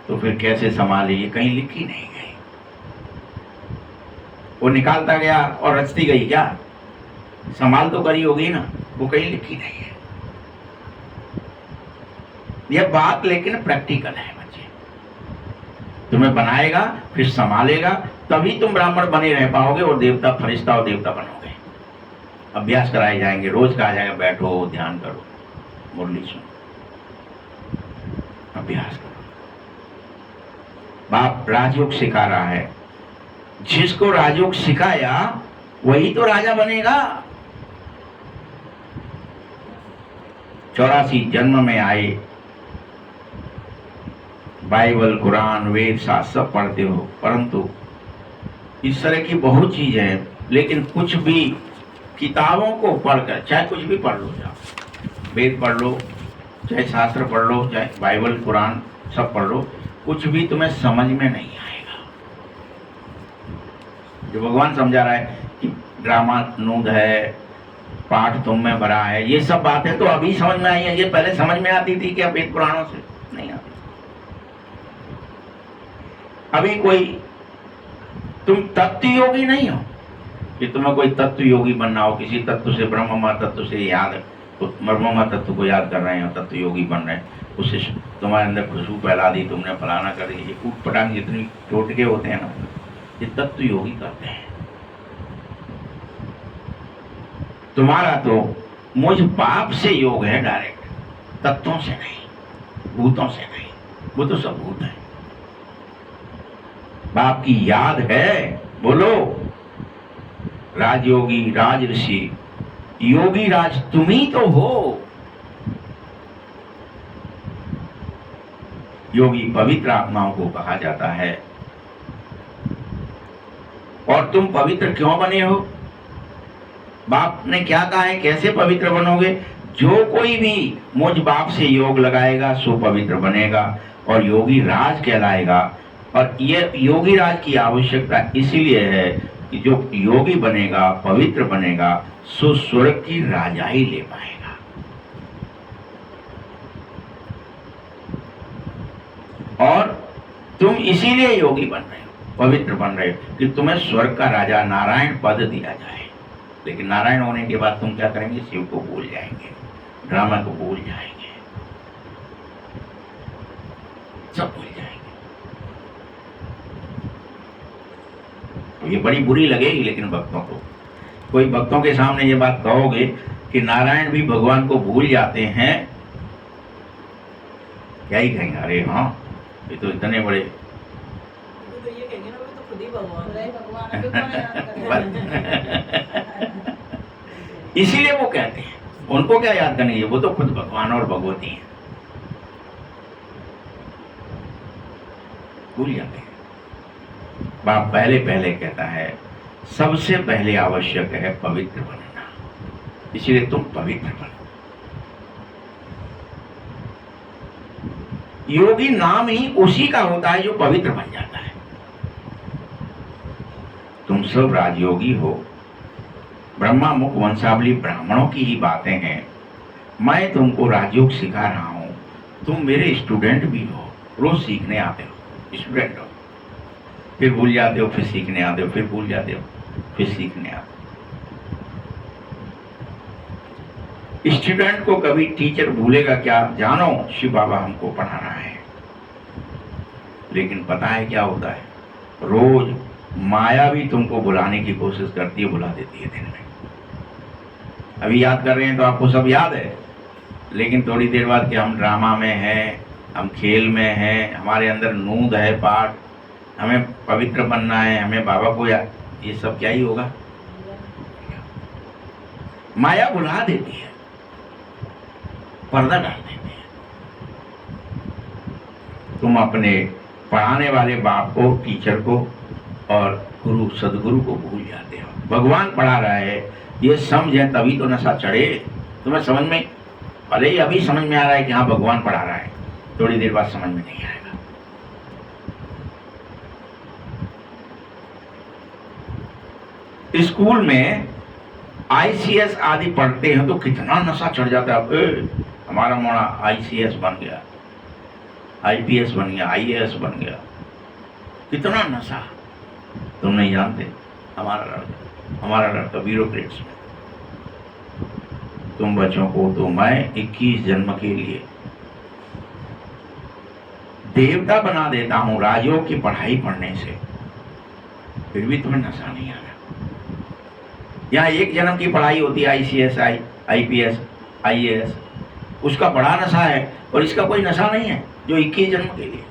तो फिर कैसे संभाली, ये कहीं लिखी नहीं गई। वो निकालता गया और रचती गई, क्या संभाल तो करी होगी ना, वो कहीं लिखी नहीं है। यह बात लेकिन प्रैक्टिकल है बच्चे। तुम्हें बनाएगा फिर संभालेगा, तभी तुम ब्राह्मण बने रह पाओगे और देवता, फरिश्ता और देवता बनोगे। अभ्यास कराए जाएंगे, रोज कहा जाएगा बैठो ध्यान करो, मुरली सुनो, अभ्यास करो। बाप राजयोग सिखा रहा है, जिसको राजयोग सिखाया वही तो राजा बनेगा। 84 जन्म में आए, बाइबल, कुरान, वेद, शास्त्र सब पढ़ते हो, परंतु इस तरह की बहुत चीजें हैं, लेकिन कुछ भी किताबों को पढ़कर, चाहे कुछ भी पढ़ लो, जाओ वेद पढ़ लो, चाहे शास्त्र पढ़ लो, चाहे बाइबल, कुरान सब पढ़ लो, कुछ भी तुम्हें समझ में नहीं आएगा। जो भगवान समझा रहा है कि ड्रामा नूद है, पाठ तुम में भरा है, ये सब बातें तो अभी समझ में आई है। ये पहले समझ में आती थी क्या वेद पुराणों से? नहीं आती। अभी कोई तुम तत्व योगी नहीं हो कि तुम्हें कोई तत्व योगी बनना हो, किसी तत्व से, ब्रह्म तत्व से याद, तो ब्रह्म तत्व को याद कर रहे हो, तत्व योगी बन रहे हैं, उससे तुम्हारे अंदर खुशबू फैला दी तुमने, फलाना कर दी। ये ऊट पटांग जितनी टोटके होते हैं ना, ये तत्व योगी करते हैं। तुम्हारा तो मुझ बाप से योग है डायरेक्ट, तत्वों से नहीं, भूतों से नहीं। वो तो सब भूत है। बाप की याद है, बोलो। राजयोगी, राज ऋषि, योगी राज तुम ही तो हो। योगी पवित्र आत्माओं को कहा जाता है। और तुम पवित्र क्यों बने हो? बाप ने क्या कहा है, कैसे पवित्र बनोगे? जो कोई भी मुझ बाप से योग लगाएगा सो पवित्र बनेगा और योगी राज कहलाएगा। और ये योगी राज की आवश्यकता इसीलिए है कि जो योगी बनेगा, पवित्र बनेगा, सो स्वर्ग की राजाई ले पाएगा। और तुम इसीलिए योगी बन रहे हो, पवित्र बन रहे हो कि तुम्हें स्वर्ग का राजा नारायण पद दिया जाए। लेकिन नारायण होने के बाद तुम क्या करेंगे? शिव को भूल जाएंगे, ड्रामा को भूल जाएंगे, सब भूल जाएंगे। तो ये बड़ी बुरी लगेगी लेकिन भक्तों को। कोई भक्तों के सामने ये बात कहोगे कि नारायण भी भगवान को भूल जाते हैं, क्या ही कहेंगे? अरे हाँ, ये तो इतने बड़े तो ये कहेंगे ना, वो तो खुद ही भगवान अरे है। भगवान अभी कौन याद करेगा? इसीलिए वो कहते हैं, उनको क्या याद करेंगे? वो तो खुद भगवान और भगवती हैं, भूल जाते हैं। बाप पहले पहले कहता है सबसे पहले आवश्यक है पवित्र बनना, इसीलिए तुम पवित्र बनो। योगी नाम ही उसी का होता है जो पवित्र बन जाता है। तुम सब राजयोगी हो, ब्रह्मा मुख वंशावली ब्राह्मणों की ही बातें हैं। मैं तुमको राजयोग सिखा रहा हूं, तुम मेरे स्टूडेंट भी हो, रोज सीखने आते हो, स्टूडेंट हो, फिर भूल जाते हो, फिर सीखने आते हो, फिर भूल जाते हो, फिर सीखने आते हो। स्टूडेंट को कभी टीचर भूलेगा क्या? जानो शिव बाबा हमको पढ़ा रहा है, लेकिन पता है क्या होता है? रोज माया भी तुमको बुलाने की कोशिश करती है, बुला देती है दिन में। अभी याद कर रहे हैं तो आपको सब याद है, लेकिन थोड़ी देर बाद कि हम ड्रामा में हैं, हम खेल में हैं, हमारे अंदर नूंद है पाठ, हमें पवित्र बनना है, हमें बाबा को याद, ये सब क्या ही होगा? माया बुला देती है, पर्दा डाल देती है। तुम अपने पढ़ाने वाले बाप को, टीचर को और गुरु सदगुरु को भूल जाते हो। भगवान पढ़ा रहा है, ये समझे तभी तो नशा चढ़े। तुम्हें समझ में, भले ही अभी समझ में आ रहा है कि हाँ भगवान पढ़ा रहा है, थोड़ी देर बाद समझ में नहीं आएगा। स्कूल में ICS आदि पढ़ते हैं तो कितना नशा चढ़ जाता है। हमारा मोड़ा ICS बन गया, IPS बन गया, IAS बन गया, कितना नशा तुम नहीं जानते। हमारा लड़का ब्यूरोक्रेट्स में। तुम बच्चों को तो मैं 21 जन्म के लिए देवता बना देता हूं राजयोग की पढ़ाई पढ़ने से, फिर भी तुम्हें नशा नहीं आ रहा। यहाँ 1 जन्म की पढ़ाई होती है, ICS, IPS, IAS, उसका बड़ा नशा है, और इसका कोई नशा नहीं है जो 21 जन्म के लिए।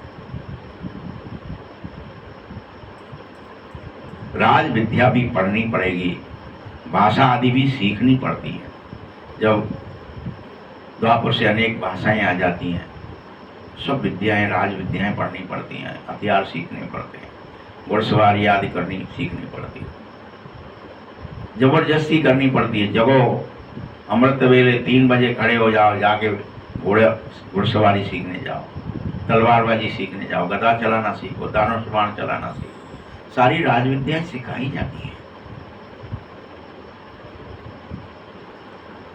राज विद्या भी पढ़नी पड़ेगी, भाषा आदि भी सीखनी पड़ती है। जब द्वापर से अनेक भाषाएं आ जाती हैं, सब विद्याएं, राज विद्याएं पढ़नी पड़ती हैं, हथियार सीखने पड़ते हैं, घुड़सवारी आदि करनी सीखनी पड़ती है, जबरदस्ती करनी पड़ती है। जगो अमृत वेले 3 बजे खड़े हो जाओ, जाके घुड़सवारी सीखने जाओ, तलवारबाजी सीखने जाओ, गदा चलाना सीखो, दानव बाण चलाना सीखो, सारी राजविद्याएं सिखाई जाती है।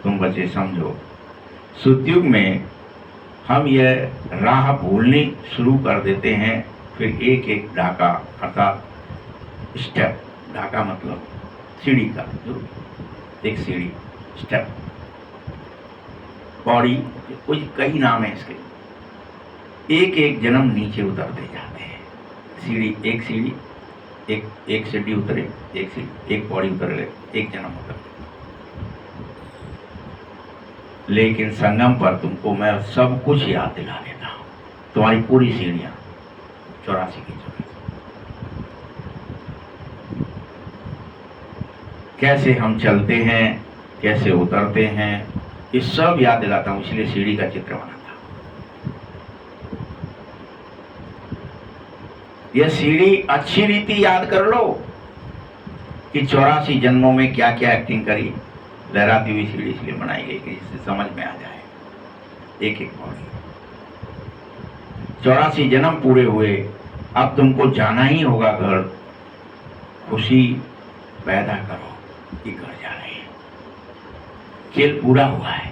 तुम बच्चे समझो, सुतयुग में हम यह राह भूलनी शुरू कर देते हैं, फिर एक एक ढाका अर्थात स्टेप, ढाका मतलब सीढ़ी का, जो एक सीढ़ी, स्टेप, पौड़ी, कुछ कई नाम है इसके, एक एक जन्म नीचे उतरते जाते हैं। सीढ़ी, एक सीढ़ी उतरे, एक सीढ़ी, एक पौड़ी उतर गए, एक जन्म उतर गए। लेकिन संगम पर तुमको मैं सब कुछ याद दिला देता हूं, तुम्हारी पूरी सीढ़ियां 84 की 84, कैसे हम चलते हैं, कैसे उतरते हैं, ये सब याद दिलाता हूं, इसलिए सीढ़ी का चित्र बनाता हूं। यह सीढ़ी अच्छी रीति याद कर लो कि 84 जन्मों में क्या क्या एक्टिंग करी। लहराती हुई सीढ़ी इसलिए बनाई गई कि जिससे समझ में आ जाए एक एक पौड़ी। 84 जन्म पूरे हुए, अब तुमको जाना ही होगा घर। खुशी पैदा करो कि घर जा रहे हैं, खेल पूरा हुआ है,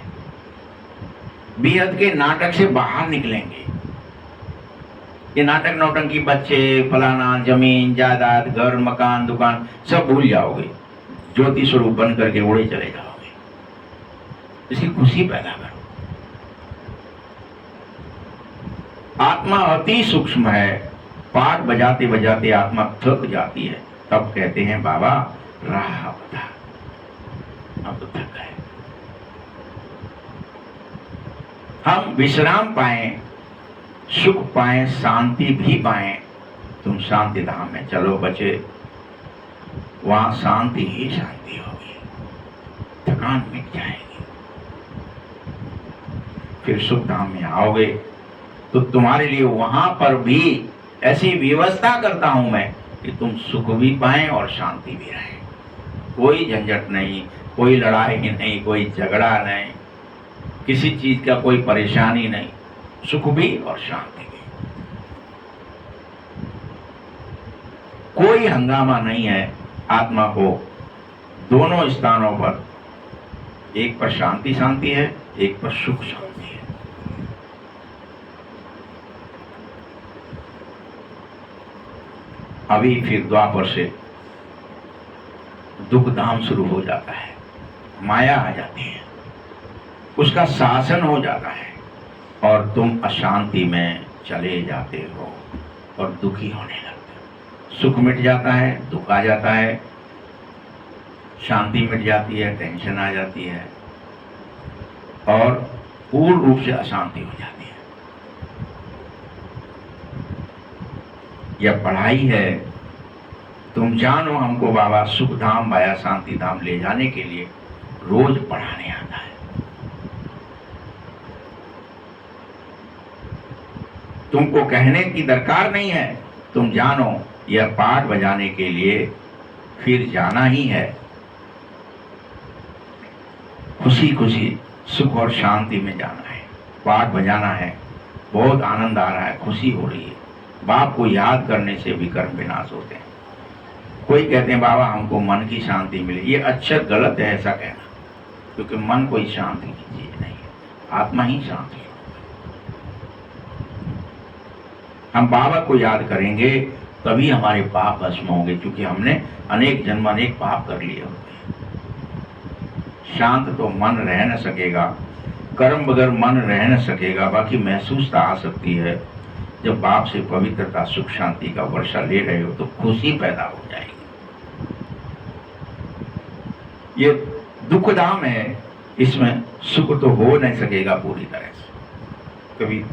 बेहद के नाटक से बाहर निकलेंगे। ये नाटक नौटंकी, बच्चे, फलाना, जमीन जायदाद, घर मकान दुकान सब भूल जाओगे। ज्योति स्वरूप बन करके उड़े चले जाओगे। इसकी खुशी पैदा करो। आत्मा अति सूक्ष्म है, पाठ बजाते बजाते आत्मा थक जाती है, तब कहते हैं बाबा राह बता, अब तो थक गए। हम विश्राम पाएं, सुख पाएं, शांति भी पाएं। तुम शांति धाम में चलो बच्चे, वहां शांति ही शांति होगी, थकान मिट जाएगी। फिर सुख धाम में आओगे तो तुम्हारे लिए वहां पर भी ऐसी व्यवस्था करता हूं मैं कि तुम सुख भी पाएं और शांति भी रहे। कोई झंझट नहीं, कोई लड़ाई नहीं, कोई झगड़ा नहीं, किसी चीज का कोई परेशानी नहीं, सुख भी और शांति भी। कोई हंगामा नहीं है आत्मा को दोनों स्थानों पर, एक पर शांति शांति है, एक पर सुख शांति है। अभी फिर द्वापर से दुख धाम शुरू हो जाता है, माया आ जाती है, उसका शासन हो जाता है और तुम अशांति में चले जाते हो और दुखी होने लगते हो। सुख मिट जाता है, दुख आ जाता है, शांति मिट जाती है, टेंशन आ जाती है और पूर्ण रूप से अशांति हो जाती है। यह पढ़ाई है। तुम जानो हमको बाबा सुख धाम माया शांति धाम ले जाने के लिए रोज पढ़ाने आता है। तुमको कहने की दरकार नहीं है, तुम जानो यह पाठ बजाने के लिए फिर जाना ही है। खुशी खुशी सुख और शांति में जाना है, पाठ बजाना है, बहुत आनंद आ रहा है, खुशी हो रही है। बाप को याद करने से भी कर्म विनाश होते हैं। कोई कहते हैं बाबा हमको मन की शांति मिले, ये अच्छा गलत है ऐसा कहना, क्योंकि मन कोई शांति की चीज नहीं है, आत्मा ही शांति है। हम बाबा को याद करेंगे तभी हमारे पाप भस्म होंगे, क्योंकि हमने अनेक जन्म अनेक पाप कर लिए होते हैं। शांत तो मन रह न सकेगा, कर्म बगैर मन रह न सकेगा। बाकी महसूसता आ सकती है, जब बाप से पवित्रता सुख शांति का वर्षा ले रहे हो तो खुशी पैदा हो जाएगी। ये दुखधाम है, इसमें सुख तो हो नहीं सकेगा पूरी तरह से। कभी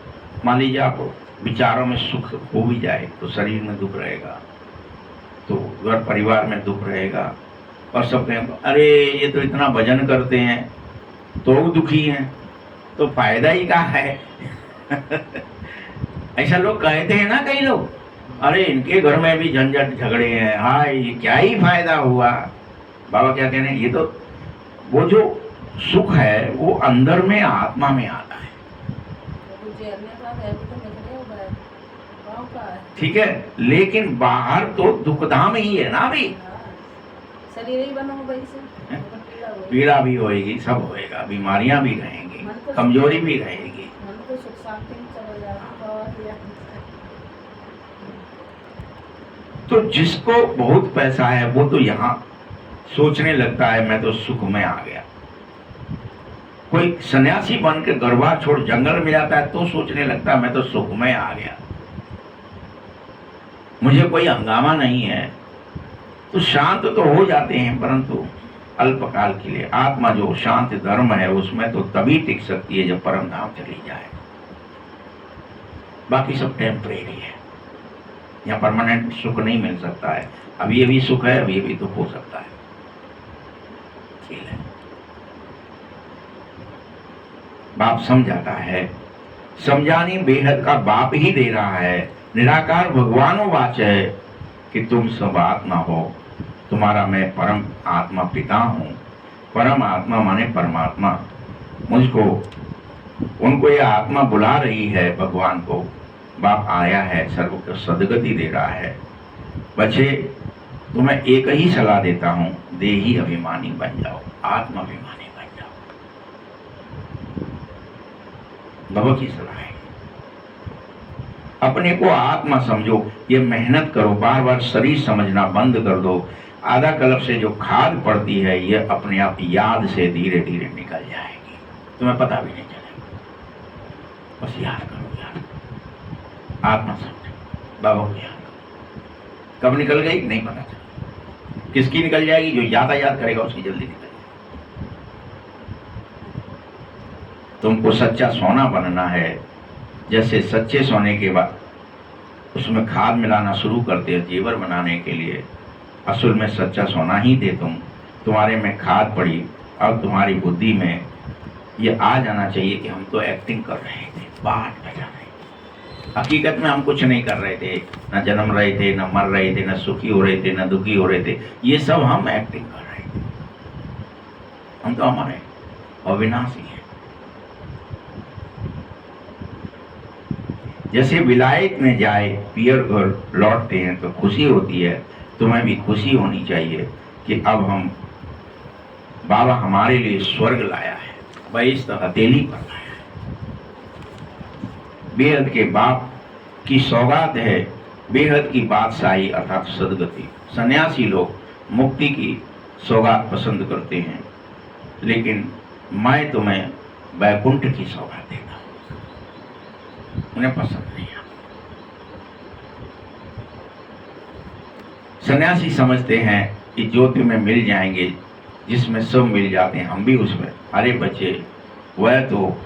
मान लीजिए आप विचारों में सुख हो भी जाए तो शरीर में दुख रहेगा, तो घर परिवार में दुख रहेगा और सब कहें अरे ये तो इतना भजन करते हैं तो दुखी हैं, तो फायदा ही क्या है। ऐसा लोग कहते हैं ना कई लोग, अरे इनके घर में भी झंझट झगड़े हैं, हाय ये क्या ही फायदा हुआ। बाबा क्या कह रहे हैं, ये तो वो जो सुख है वो अंदर में आत्मा में आता है। ठीक है, लेकिन बाहर तो दुखधाम ही है ना अभी, शरीर ही बनो भाई से पीड़ा भी होएगी, सब होएगा, बीमारियां भी रहेंगी, कमजोरी भी रहेगी। मन को सुख शांति में चला जाएगा। तो जिसको बहुत पैसा है वो तो यहाँ सोचने लगता है मैं तो सुख में आ गया। कोई सन्यासी बन के गरबा छोड़ जंगल में जाता है तो सोचने लगता है मैं तो सुख में आ गया, मुझे कोई हंगामा नहीं है। तो शांत तो हो जाते हैं, परंतु अल्पकाल के लिए। आत्मा जो शांत धर्म है उसमें तो तभी टिक सकती है जब परम धाम चली जाए। बाकी सब टेम्परेरी है, यहाँ परमानेंट सुख नहीं मिल सकता है। अभी ये भी सुख है, अभी ये भी दुख हो सकता है। बाप समझाता है, समझाने बेहद का बाप ही दे रहा है। निराकार भगवानो वाच है कि तुम सब आत्मा हो, तुम्हारा मैं परम आत्मा पिता हूँ। परम आत्मा माने परमात्मा। मुझको उनको यह आत्मा बुला रही है, भगवान को बाप आया है, सर्व को सदगति दे रहा है। बच्चे तुम्हें एक ही सलाह देता हूँ, देही अभिमानी बन जाओ, आत्माभिमानी बन जाओ। बाबा की सलाह है, अपने को आत्मा समझो, ये मेहनत करो, बार बार शरीर समझना बंद कर दो। आधा कल्प से जो खाद पड़ती है ये अपने आप याद से धीरे धीरे निकल जाएगी, तुम्हें पता भी नहीं चलेगा। बस याद करो, याद करो, आत्मा समझो, बाबा को याद करो। कब निकल गई नहीं पता चला। किसकी निकल जाएगी? जो ज्यादा याद करेगा उसकी जल्दी निकल जाएगी। तुमको सच्चा सोना बनना है। जैसे सच्चे सोने के बाद उसमें खाद मिलाना शुरू करते हैं जेवर बनाने के लिए, असल में सच्चा सोना ही थे तुम। तुम्हारे में खाद पड़ी, अब तुम्हारी बुद्धि में ये आ जाना चाहिए कि हम तो एक्टिंग कर रहे थे, पाठ बजा रहे थे। हकीकत में हम कुछ नहीं कर रहे थे, न जन्म रहे थे, न मर रहे थे, न सुखी हो रहे थे, न दुखी हो रहे थे। ये सब हम एक्टिंग कर रहे थे। हम तो अमर हैं, अविनाशी हैं। जैसे विलायत में जाए पियर घर लौटते हैं तो खुशी होती है, तुम्हें भी खुशी होनी चाहिए कि अब हम बाबा हमारे लिए स्वर्ग लाया है, बहिश्त हथेली पर लाया है। बेहद के बाप की सौगात है, बेहद की बादशाही अर्थात सदगति। सन्यासी लोग मुक्ति की सौगात पसंद करते हैं, लेकिन मैं तुम्हें वैकुंठ की सौगात देता हूं, उन्हें पसंद नहीं है। सन्यासी समझते हैं कि ज्योति में मिल जाएंगे, जिसमें सब मिल जाते हैं, हम भी उसमें। अरे बच्चे, वह तो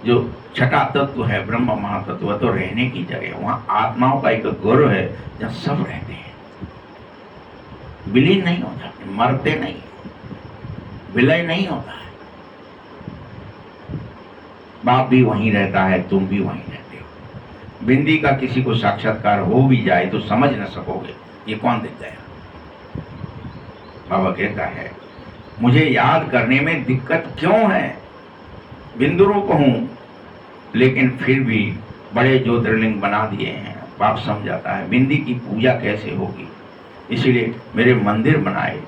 जो छठा तत्व है, ब्रह्म महातत्व, तो रहने की जगह, वहां आत्माओं का एक गुरु है जहां सब रहते हैं, विलीन नहीं हो जाते, मरते नहीं, विलय नहीं होता है। बाप भी वहीं रहता है, तुम भी वहीं रहते हो। बिंदी का किसी को साक्षात्कार हो भी जाए तो समझ न सकोगे ये कौन दिख गया। बाबा कहता है मुझे याद करने में दिक्कत क्यों है? बिंदु रूप हूं, लेकिन फिर भी बड़े ज्योतिर्लिंग बना दिए हैं। बाप समझाता है बिंदी की पूजा कैसे होगी, इसीलिए मेरे मंदिर बनाए,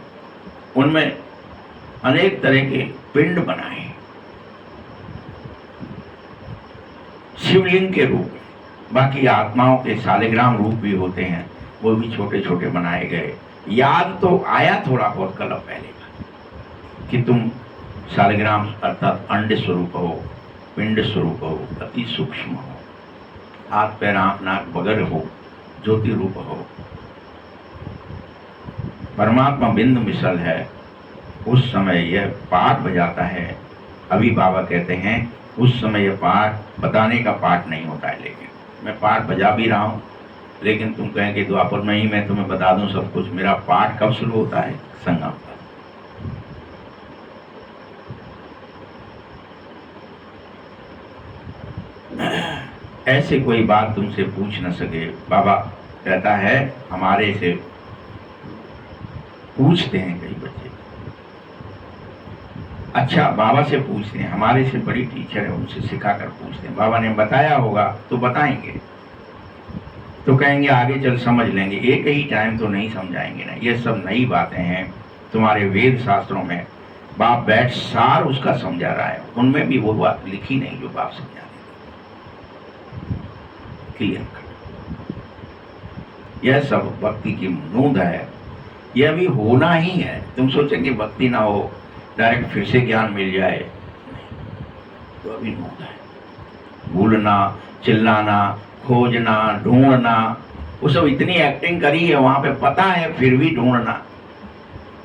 उनमें अनेक तरह के पिंड बनाए, शिवलिंग के रूप। बाकी आत्माओं के शालिग्राम रूप भी होते हैं, वो भी छोटे छोटे बनाए गए। याद तो आया थोड़ा बहुत कल पहले का कि तुम शालिग्राम अर्थात अंड स्वरूप हो, पिंड स्वरूप हो, अति सूक्ष्म हो, हाथ पैर आंख नाक बगर हो, ज्योति रूप हो। परमात्मा बिंदु मिसल है। उस समय यह पाठ बजाता है। अभी बाबा कहते हैं उस समय यह पाठ बताने का पाठ नहीं होता है, लेकिन मैं पाठ बजा भी रहा हूँ, लेकिन तुम कहेंगे द्वापर में ही मैं तुम्हें बता दूं सब कुछ। मेरा पाठ कब शुरू होता है? संगम पर। ऐसे कोई बात तुमसे पूछ न सके। बाबा कहता है हमारे से पूछते हैं कई बच्चे, अच्छा बाबा से पूछते हैं, हमारे से बड़ी टीचर है उनसे सिखाकर पूछते हैं। बाबा ने बताया होगा तो बताएंगे, तो कहेंगे आगे चल समझ लेंगे। एक ही टाइम तो नहीं समझाएंगे ना, ये सब नई बातें हैं। तुम्हारे वेद शास्त्रों में बाप बैठ सार उसका समझा रहा है, उनमें भी वो बात लिखी नहीं जो बाप समझा रहे। क्लियर कर, यह सब भक्ति की नूंद है, यह भी होना ही है। तुम सोचेंगे भक्ति ना हो डायरेक्ट फिर से ज्ञान मिल जाए, तो अभी नूंद है। भूलना, चिल्लाना, खोजना, ढूंढना, वो सब इतनी एक्टिंग करी है वहां पे, पता है फिर भी ढूंढना।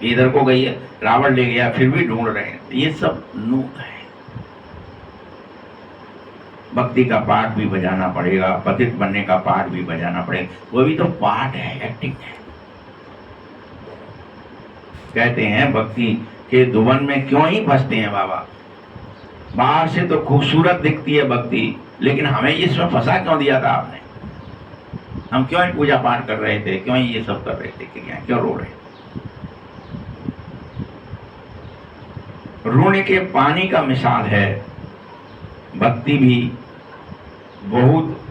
इधर को गई है, रावण ले गया, फिर भी ढूंढ रहे हैं, ये सब नूत है। भक्ति का पाठ भी बजाना पड़ेगा, पतित बनने का पाठ भी बजाना पड़ेगा, वो भी तो पाठ है, एक्टिंग है। कहते हैं भक्ति के दुबन में क्यों ही फंसते हैं बाबा। बाहर से तो खूबसूरत दिखती है भक्ति, लेकिन हमें इसमें फंसा क्यों दिया था आपने? हम क्यों ही पूजा पाठ कर रहे थे, क्यों ही ये सब कर रहे थे, क्यों रो रहे थे? रोने के पानी का मिसाल है। भक्ति भी बहुत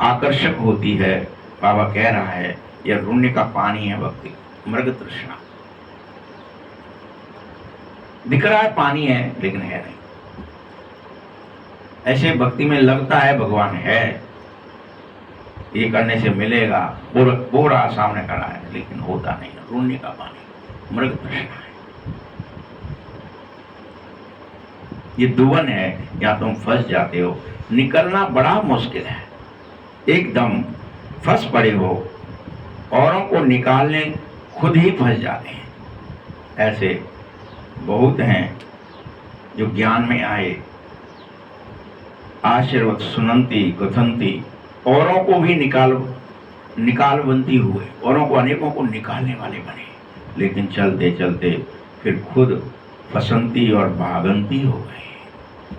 आकर्षक होती है। बाबा कह रहा है यह रोने का पानी है भक्ति, मृग तृष्णा। दिख रहा है पानी है लेकिन है नहीं। ऐसे भक्ति में लगता है भगवान है, ये करने से मिलेगा, वो रहा सामने खड़ा है, लेकिन होता नहीं, रोने का पानी, मृग तृष्णा है। ये दुवन है, या तुम फंस जाते हो, निकलना बड़ा मुश्किल है। एकदम फंस पड़े हो, औरों को निकालने खुद ही फंस जाते हैं। ऐसे बहुत हैं जो ज्ञान में आए, आशीर्वाद सुनंती कथंती, औरों को भी निकालबंदी हुए, औरों को अनेकों को निकालने वाले बने, लेकिन चलते चलते फिर खुद फसंती और भागंती हो गए,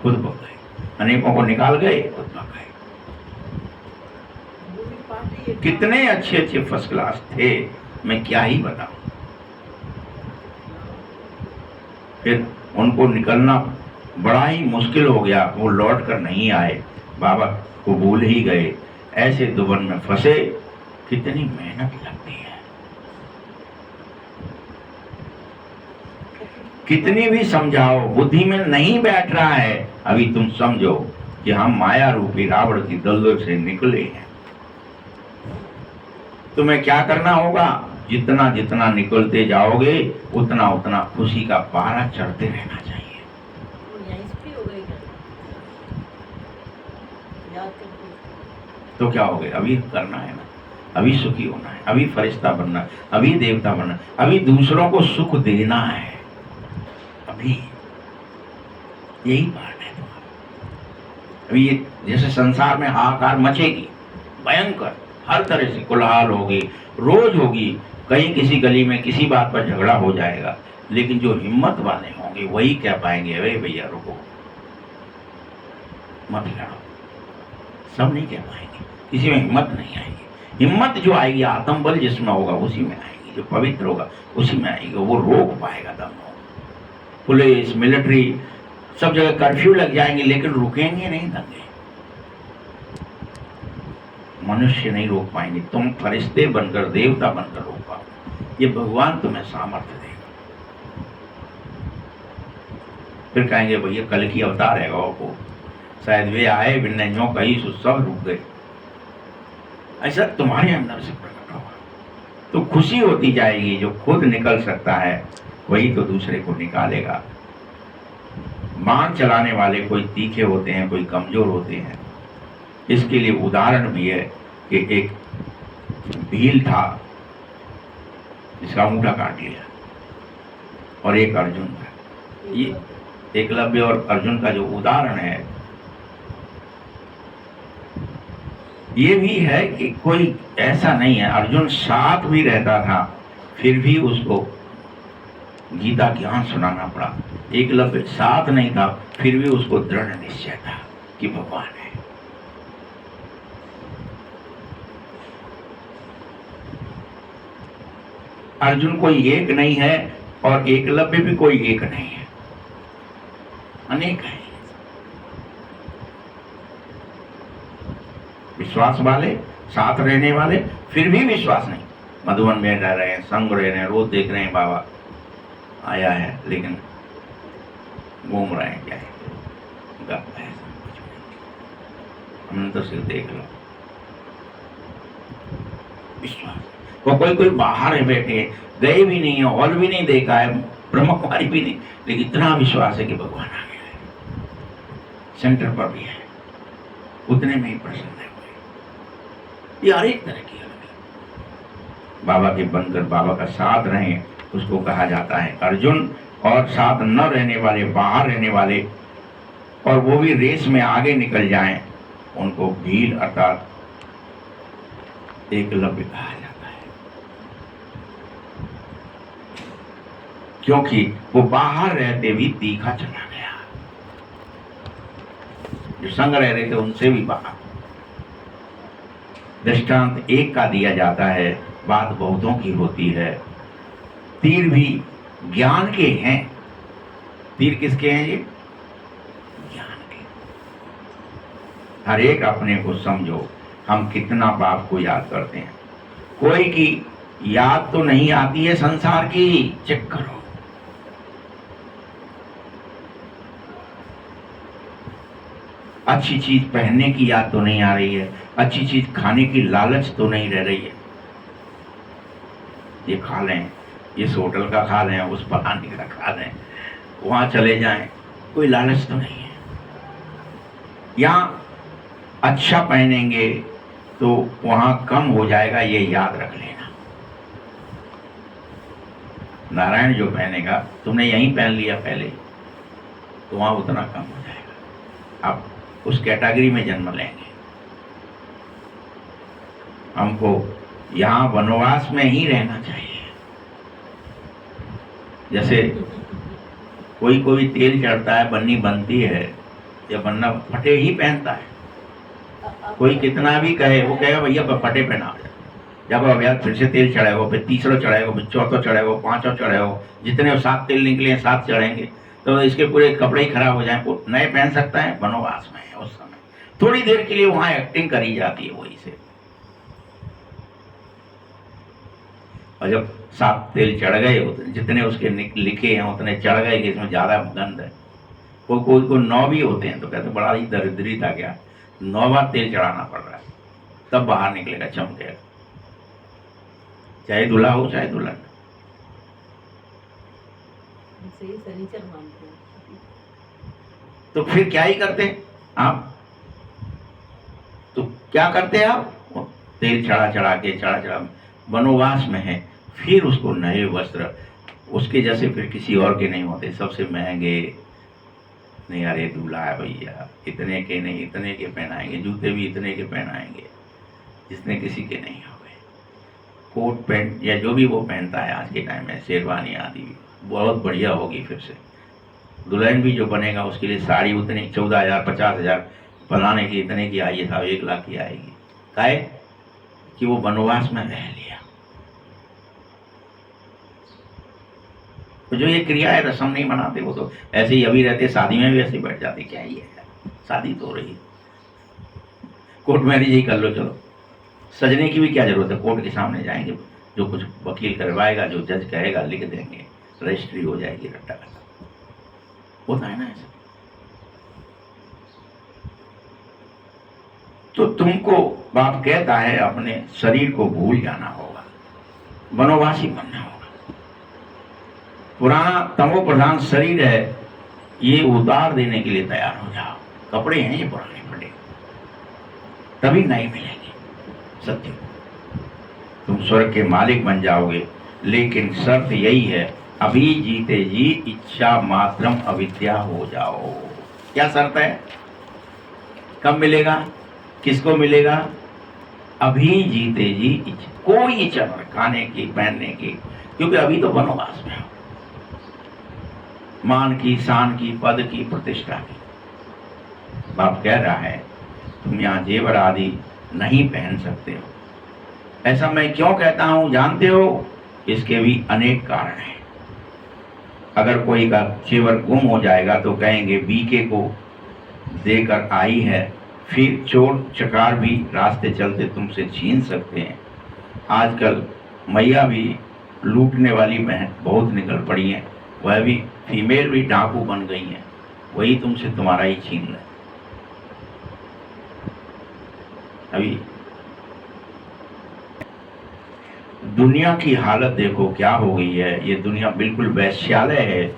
खुद भग गए। अनेकों को निकाल गए, खुद भग गए। वो भी पार्टी कितने अच्छे अच्छे फर्स्ट क्लास थे, मैं क्या ही बताऊं। फिर उनको निकलना बड़ा ही मुश्किल हो गया, वो लौट कर नहीं आए, बाबा को भूल ही गए। ऐसे दुबन में फंसे, कितनी मेहनत लगती है, कितनी भी समझाओ, बुद्धि में नहीं बैठ रहा है। अभी तुम समझो कि हम माया रूपी रावण की दलदल से निकले हैं। तुम्हें क्या करना होगा, जितना जितना निकलते जाओगे उतना उतना खुशी का पारा चढ़ते रहना चाहिए। वो यहीं से भी हो गई क्या? याद करके तो क्या हो गया, अभी करना है ना, अभी सुखी होना है, अभी फरिश्ता बनना है, अभी देवता बनना है, अभी दूसरों को सुख देना है, अभी यही पार्ट है तुम्हारा। अभी ये जैसे संसार में हाहाकार मचेगी, भयंकर, हर तरह से कोलाहल होगी, रोज होगी, कहीं किसी गली में किसी बात पर झगड़ा हो जाएगा, लेकिन जो हिम्मत वाले होंगे वही कह पाएंगे, अरे भैया रुको, मत लड़ो। सब नहीं कह पाएंगे, किसी में हिम्मत नहीं आएगी। हिम्मत जो आएगी, आत्मबल जिसमें होगा उसी में आएगी, जो पवित्र होगा उसी में आएगी, वो रोक पाएगा दम हो। पुलिस, मिलिट्री, सब जगह कर्फ्यू लग जाएंगे, लेकिन रुकेंगे नहीं दंगे। मनुष्य नहीं रोक पाएंगे, तुम फरिश्ते बनकर, देवता बनकर रोक पाओगे। ये भगवान तुम्हें सामर्थ्य देगा। फिर कहेंगे भैया कल की अवतार है गौ को, शायद वे आए बिन्ने जो कही सो सब रुक गए। ऐसा तुम्हारे अंदर से प्रकट होगा तो खुशी होती जाएगी। जो खुद निकल सकता है वही तो दूसरे को निकालेगा। बाण चलाने वाले कोई तीखे होते हैं, कोई कमजोर होते हैं। इसके लिए उदाहरण भी है कि एक भील था जिसका अंगूठा काट लिया, और एक अर्जुन था। ये एकलव्य और अर्जुन का जो उदाहरण है, ये भी है कि कोई ऐसा नहीं है, अर्जुन साथ भी रहता था फिर भी उसको गीता ज्ञान सुनाना पड़ा। एकलव्य साथ नहीं था फिर भी उसको दृढ़ निश्चय था कि भगवान है। अर्जुन कोई एक नहीं है और एकलव्य भी कोई एक नहीं है, अनेक है। विश्वास वाले, साथ रहने वाले, फिर भी विश्वास नहीं। मधुबन में रह रहे हैं, संग रह रहे हैं, रोज देख रहे हैं बाबा आया है, लेकिन घूम रहे हैं, क्या है, गप है, कुछ नहीं। हमने तो सिर्फ देख लो विश्वास। वो कोई बाहर है बैठे, गए भी नहीं है, हॉल भी नहीं देखा है, ब्रह्म कुमारी भी नहीं, लेकिन इतना विश्वास है कि भगवान आ गया है, सेंटर पर भी है, उतने में ही प्रसन्न है। ये हर एक तरह की अलग बाबा के बनकर बाबा का साथ रहें, उसको कहा जाता है अर्जुन। और साथ न रहने वाले, बाहर रहने वाले, और वो भी रेस में आगे निकल जाएं, उनको भील अर्थात एकलव्य कहा जाता है। क्योंकि वो बाहर रहते भी तीखा चला गया, जो संग रह रहे थे उनसे भी बाहर। दृष्टांत एक का दिया जाता है, बात बहुतों की होती है। तीर भी ज्ञान के हैं। तीर किसके हैं? ये ज्ञान के। हर एक अपने को समझो, हम कितना बाप को याद करते हैं। कोई की याद तो नहीं आती है संसार की, चेक करो। अच्छी चीज पहनने की याद तो नहीं आ रही है, अच्छी चीज खाने की लालच तो नहीं रह रही है। ये खा लें, इस होटल का खा लें, उस फलाने का खा लें, वहां चले जाएं, कोई लालच तो नहीं है। यहाँ अच्छा पहनेंगे तो वहां कम हो जाएगा, ये याद रख लेना। नारायण जो पहनेगा, तुमने यहीं पहन लिया पहले, तो वहां उतना कम हो जाएगा। आप उस कैटेगरी में जन्म लेंगे। हमको यहाँ वनवास में ही रहना चाहिए। जैसे कोई कोई तेल चढ़ता है, बन्नी बनती है, या बन्ना फटे ही पहनता है। कोई कितना भी कहे, वो कहेगा भैया फटे पहना। जब अब यार फिर से तेल चढ़ाएगा, फिर तीसरा चढ़ाएगा, फिर चौथा चढ़ाएगा, पांचवा चढ़ाएगा, जितने 7 तेल निकले हैं 7 चढ़ेंगे, तो इसके पूरे कपड़े ही खराब हो जाएं। वो नए पहन सकता है, वनवास में है उस समय, थोड़ी देर के लिए वहां एक्टिंग करी जाती है वही से। और जब 7 तेल चढ़ गए, जितने उसके लिखे हैं उतने चढ़ गए कि इसमें ज्यादा गंध है, कोई को 9 भी होते हैं, तो कहते बड़ा ही दरिद्री था क्या, 9 बार तेल चढ़ाना पड़ रहा है, तब बाहर निकलेगा, चमकेगा, चाहे दूल्हा हो चाहे दुल्हन। सही शनिचर मानते हैं। तो फिर क्या ही करते आप, तो क्या करते आप, तेल चढ़ा के वनवास में है, फिर उसको नए वस्त्र उसके जैसे फिर किसी और के नहीं होते, सबसे महंगे। नहीं अरे दूल्हा है भैया, इतने के नहीं, इतने के पहनाएंगे, जूते भी इतने के पहनाएंगे जितने किसी के नहीं हो गए। कोट पैंट या जो भी वो पहनता है आज के टाइम में, शेरवानी आदि भी बहुत बढ़िया होगी। फिर से दुल्हन भी जो बनेगा उसके लिए साड़ी उतनी 14,000 50,000 बनाने की, इतने की आई था, 1 लाख की आएगी। काहे कि वो वनवास में रह लिया। तो जो ये क्रिया है, रस्म नहीं मनाते, वो तो ऐसे ही अभी रहते, शादी में भी ऐसे ही बैठ जाते। क्या ही है, शादी तो हो रही है, कोर्ट मैरिज ही कर लो, चलो सजने की भी क्या जरूरत है। कोर्ट के सामने जाएंगे, जो कुछ वकील करवाएगा, जो जज कहेगा लिख देंगे, रजिस्ट्री हो जाएगी, रट्टा खत्म। होता है ना ऐसा। तो तुमको बाप कहता है अपने शरीर को भूल जाना होगा, वनवासी बनना होगा। पुराना तमो प्रधान शरीर है, ये उतार देने के लिए तैयार हो जाओ। कपड़े हैं ये पुराने फटे, तभी नए मिलेंगे। सत्य, तुम स्वर्ग के मालिक बन जाओगे, लेकिन शर्त यही है, अभी जीते जी इच्छा मात्रम अविद्या हो जाओ। क्या शर्त है, कब मिलेगा, किसको मिलेगा, अभी जीते जी इच्छा, कोई इच्छा न खाने की, पहनने की, क्योंकि अभी तो वनवास में हो। मान की, शान की, पद की, प्रतिष्ठा की। बाप कह रहा है तुम यहाँ जेवर आदि नहीं पहन सकते हो। ऐसा मैं क्यों कहता हूं जानते हो, इसके भी अनेक कारण हैं। अगर कोई का जेवर गुम हो जाएगा तो कहेंगे बीके को देकर आई है, फिर चोर चकार भी रास्ते चलते तुमसे छीन सकते हैं। आजकल मैया भी लूटने वाली बहन बहुत निकल पड़ी हैं, वह भी फीमेल भी डाकू बन गई हैं, वही तुमसे तुम्हारा ही छीन ले। अभी दुनिया की हालत देखो क्या हो गई है। ये दुनिया बिल्कुल वैश्यालय है।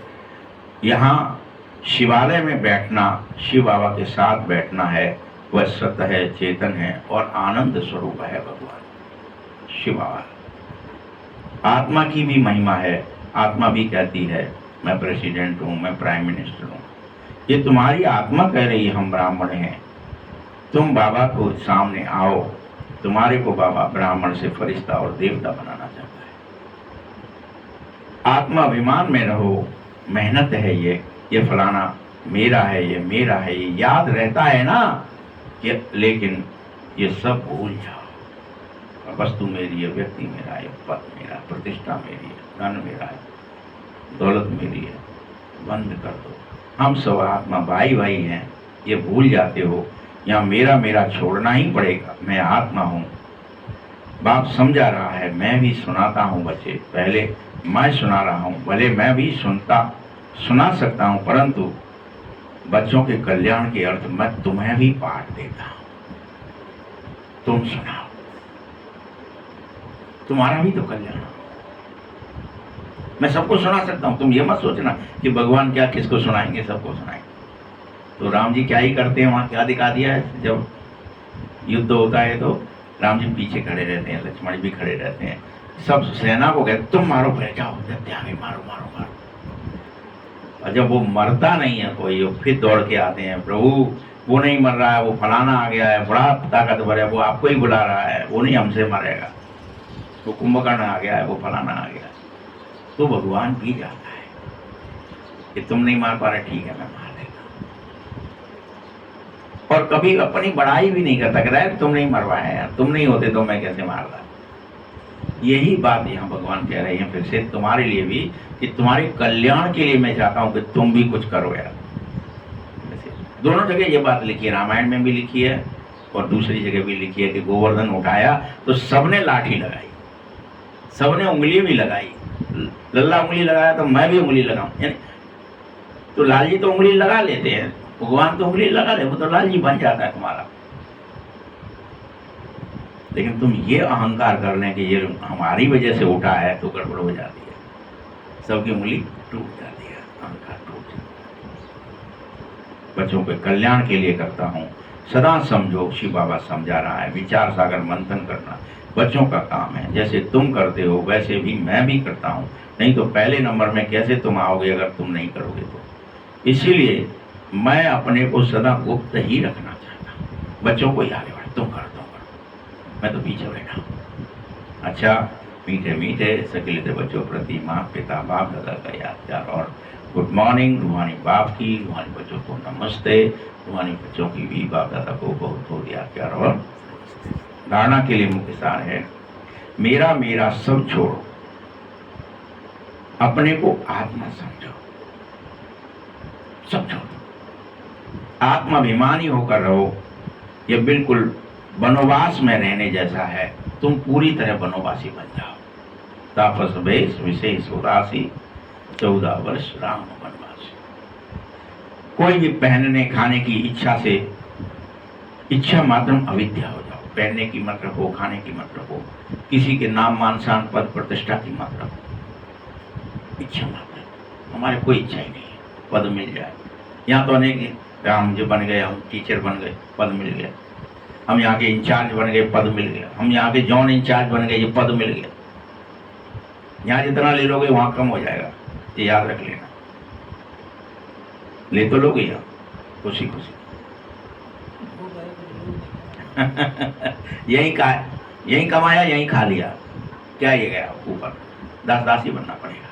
यहाँ शिवालय में बैठना, शिव बाबा के साथ बैठना है, वह सत्य है, चेतन है और आनंद स्वरूप है भगवान शिव बाबा। आत्मा की भी महिमा है। आत्मा भी कहती है मैं प्रेसिडेंट हूँ, मैं प्राइम मिनिस्टर हूँ। ये तुम्हारी आत्मा कह रही है हम ब्राह्मण हैं। तुम बाबा को सामने आओ, तुम्हारे को बाबा ब्राह्मण से फरिश्ता और देवता बनाना चाहता है। आत्माभिमान में रहो, मेहनत है ये फलाना मेरा है, ये मेरा है, ये याद रहता है ना, ये लेकिन ये सब भूल जाओ। वस्तु मेरी है, व्यक्ति मेरा है, पद मेरा, प्रतिष्ठा मेरी है, धन मेरा है, दौलत मेरी है, बंद कर दो। हम सब आत्मा भाई भाई हैं, ये भूल जाते हो। यहाँ मेरा मेरा छोड़ना ही पड़ेगा। मैं आत्मा हूँ। बाप समझा रहा है, मैं भी सुनाता हूँ बच्चे, पहले मैं सुना रहा हूँ, भले मैं भी सुना सकता हूँ, परंतु बच्चों के कल्याण के अर्थ मैं तुम्हें भी पाठ देता हूं, तुम सुनाओ, तुम्हारा भी तो कल्याण हो। मैं सबको सुना सकता हूं, तुम ये मत सोचना कि भगवान क्या किसको सुनाएंगे, सबको सुनाएंगे। तो राम जी क्या ही करते हैं, वहां क्या दिखा दिया है, जब युद्ध होता है तो राम जी पीछे खड़े रहते हैं, लक्ष्मण भी खड़े रहते हैं, सब सेना को कहते तुम मारो, पहले जाओ त्यागी, मारो मारो मारो। और जब वो मरता नहीं है कोई, वो फिर दौड़ के आते हैं, प्रभु वो नहीं मर रहा है, वो फलाना आ गया है, बड़ा ताकतवर है, वो आपको ही बुला रहा है, वो नहीं हमसे मरेगा, वो कुंभकर्ण आ गया है, वो फलाना आ गया है। तो भगवान भी जाता है कि तुम नहीं मार पा रहे, ठीक है मैं मार देता हूं। और कभी अपनी बड़ाई भी नहीं करता, कहता है तुम नहीं मरवाए यार, तुम नहीं होते तो मैं कैसे मार रहा। यही बात यहाँ भगवान कह रहे हैं फिर से तुम्हारे लिए भी, कि तुम्हारे कल्याण के लिए मैं चाहता हूं कि तुम भी कुछ करो यार। दोनों जगह ये बात लिखी है, रामायण में भी लिखी है और दूसरी जगह भी लिखी है कि गोवर्धन उठाया तो सबने लाठी लगाई, सबने उंगली भी लगाई, लल्ला उंगली लगाया तो मैं भी उंगली लगाऊं। तो लाल जी तो उंगली लगा लेते हैं, भगवान तो उंगली लगा ले, वो तो लाल जी बन जाता है तुम्हारा। लेकिन तुम ये अहंकार कर लें कि ये हमारी वजह से उठा है तो गड़बड़ हो जाती है, सबकी उंगली टूट जाती है, अहंकार टूट जाता है। बच्चों के कल्याण के लिए करता हूँ, सदा समझो, शिव बाबा समझा रहा है, विचार सागर मंथन करना बच्चों का काम है। जैसे तुम करते हो वैसे भी मैं भी करता हूँ, नहीं तो पहले नंबर में कैसे तुम आओगे अगर तुम नहीं करोगे तो। इसीलिए मैं अपने को सदा गुप्त ही रखना चाहता हूँ, बच्चों को ही आगे बढ़े, तुम करो, मैं तो पीछे बैठा हूँ। अच्छा, मीठे मीठे सकिलित बच्चों प्रति माँ पिता बाप दादा का याद प्यार और गुड मॉर्निंग। रूहानी बाप की, रूहानी बच्चों को नमस्ते, रूहानी बच्चों की भी बाप दादा को बहुत बहुत याद प्यार और धारणा के लिए मुख्य सार है, मेरा मेरा सब छोड़ो, अपने को आत्मा समझो, सब छोड़ो, आत्माभिमानी होकर रहो। ये बिल्कुल वनवास में रहने जैसा है, तुम पूरी तरह वनवासी बन जाओ। तापस वेश विशेष उदासी, 14 वर्ष राम वनवासी। कोई भी पहनने खाने की इच्छा से, इच्छा मात्र अविद्या हो जाओ, पहनने की मत रखो, खाने की मत रखो, किसी के नाम मान शान पद प्रतिष्ठा की मत रखो, इच्छा मात्र, हमारे कोई इच्छा ही नहीं है, पद मिल जाए। यहाँ तो अनेक, राम जी बन गए, हम टीचर बन गए, पद मिल गया, हम यहाँ के इंचार्ज बन गए, पद मिल गया, हम यहाँ के जॉन इंचार्ज बन गए, ये पद मिल गया। यहाँ जितना ले लोगे वहाँ कम हो जाएगा, ये याद रख लेना। ले तो लोगे यहाँ खुशी खुशी यही कमाया, यही खा लिया, क्या ये गया ऊपर, दास दासी बनना पड़ेगा।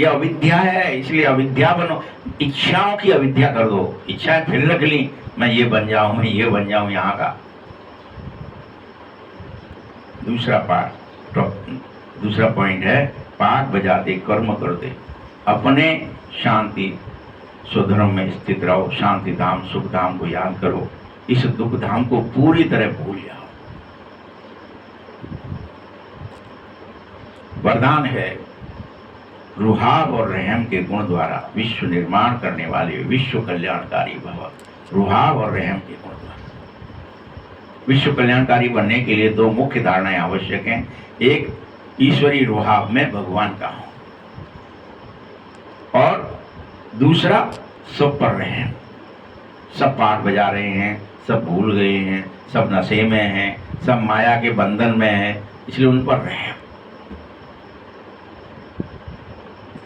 ये अविद्या है, इसलिए अविद्या बनो, इच्छाओं की अविद्या कर दो। इच्छाएं फिर रख ली, मैं ये बन जाऊं, मैं ये बन जाऊं यहाँ का। दूसरा पॉइंट है, पाठ बजाते कर्म करते अपने शांति स्वधर्म में स्थित रहो, शांति धाम सुख धाम को याद करो, इस दुख धाम को पूरी तरह भूल जाओ। वरदान है, रुहाब और रहम के गुण द्वारा विश्व निर्माण करने वाले विश्व कल्याणकारी भव। रुहाब और रहम के गुण द्वारा विश्व कल्याणकारी बनने के लिए दो मुख्य धारणाएं आवश्यक हैं। एक, ईश्वरी रुहाब में भगवान का हो, और दूसरा, सब पर रहम। सब पाठ बजा रहे हैं, सब भूल गए हैं, सब नशे में हैं, सब माया के बंधन में हैं, इसलिए उन पर रहम।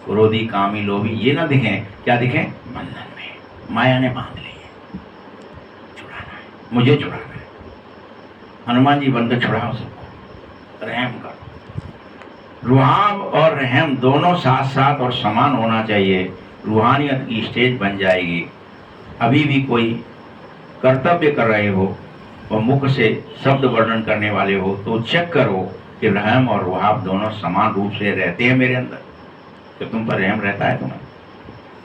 क्रोधी कामी लोभी ये ना दिखें, क्या दिखें, बंधन में, माया ने बांध ली है, छुड़ाना है, मुझे छुड़ाना है। हनुमान जी बनकर छुड़ाओ सबको, रहम करो। रूहाब और रहम दोनों साथ साथ और समान होना चाहिए, रूहानियत की स्टेज बन जाएगी। अभी भी कोई कर्तव्य कर रहे हो और मुख से शब्द वर्णन करने वाले हो तो चेक करो कि रहम और रूहाब दोनों समान रूप से रहते हैं मेरे अंदर, कि तुम पर रहम रहता है तुम्हें।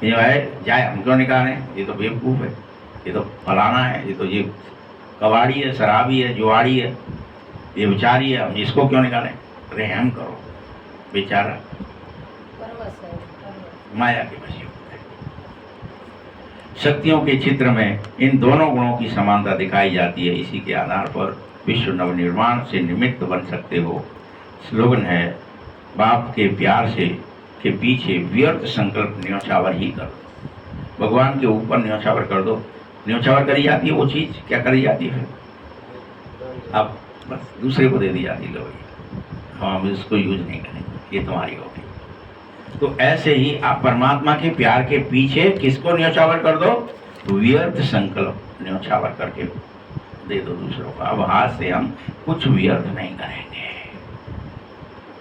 ये है जाए हम क्यों निकालें, ये तो बेवकूफ़ है, ये तो फलाना है, ये तो ये कबाड़ी है, शराबी है, जुआड़ी है, ये बेचारी है, हम इसको क्यों निकालें। रहम करो, बेचारा माया के वशी हो। शक्तियों के चित्र में इन दोनों गुणों की समानता दिखाई जाती है। इसी के आधार पर विश्व नवनिर्माण से निमित्त बन सकते हो। स्लोगन है, बाप के प्यार से के पीछे व्यर्थ संकल्प न्योछावर ही कर दो। भगवान के ऊपर न्योछावर कर दो। न्योछावर करी जाती है वो चीज़, क्या करी जाती है फिर? अब बस दूसरे को दे दी जाती है, लो भाई हम इसको यूज नहीं करेंगे, ये तुम्हारी होगी। तो ऐसे ही आप परमात्मा के प्यार के पीछे किसको न्योछावर कर दो? व्यर्थ संकल्प न्योछावर करके दे दो दूसरों को। अब हाथ से हम कुछ व्यर्थ नहीं करेंगे।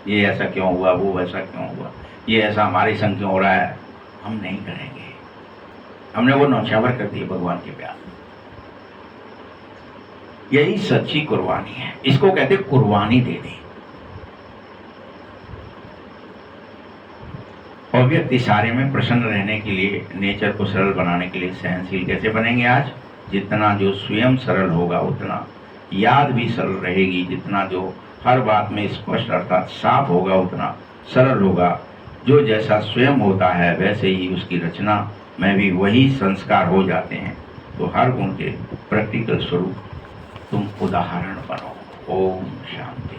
ये ऐसा क्यों हुआ, वो वैसा क्यों हुआ, ये ऐसा हमारे संग क्यों हो रहा है, हम नहीं करेंगे। हमने वो न्योछावर कर दिए भगवान के प्यार। यही सच्ची कुर्बानी है। इसको कहते कुर्बानी दे दी। और व्यक्ति सारे में प्रसन्न रहने के लिए, नेचर को सरल बनाने के लिए सहनशील कैसे बनेंगे? आज जितना जो स्वयं सरल होगा उतना याद भी सरल रहेगी। जितना जो हर बात में स्पष्ट अर्थात साफ होगा उतना सरल होगा। जो जैसा स्वयं होता है वैसे ही उसकी रचना में भी वही संस्कार हो जाते हैं। तो हर गुण के प्रैक्टिकल स्वरूप तुम उदाहरण बनो। ओम शांति।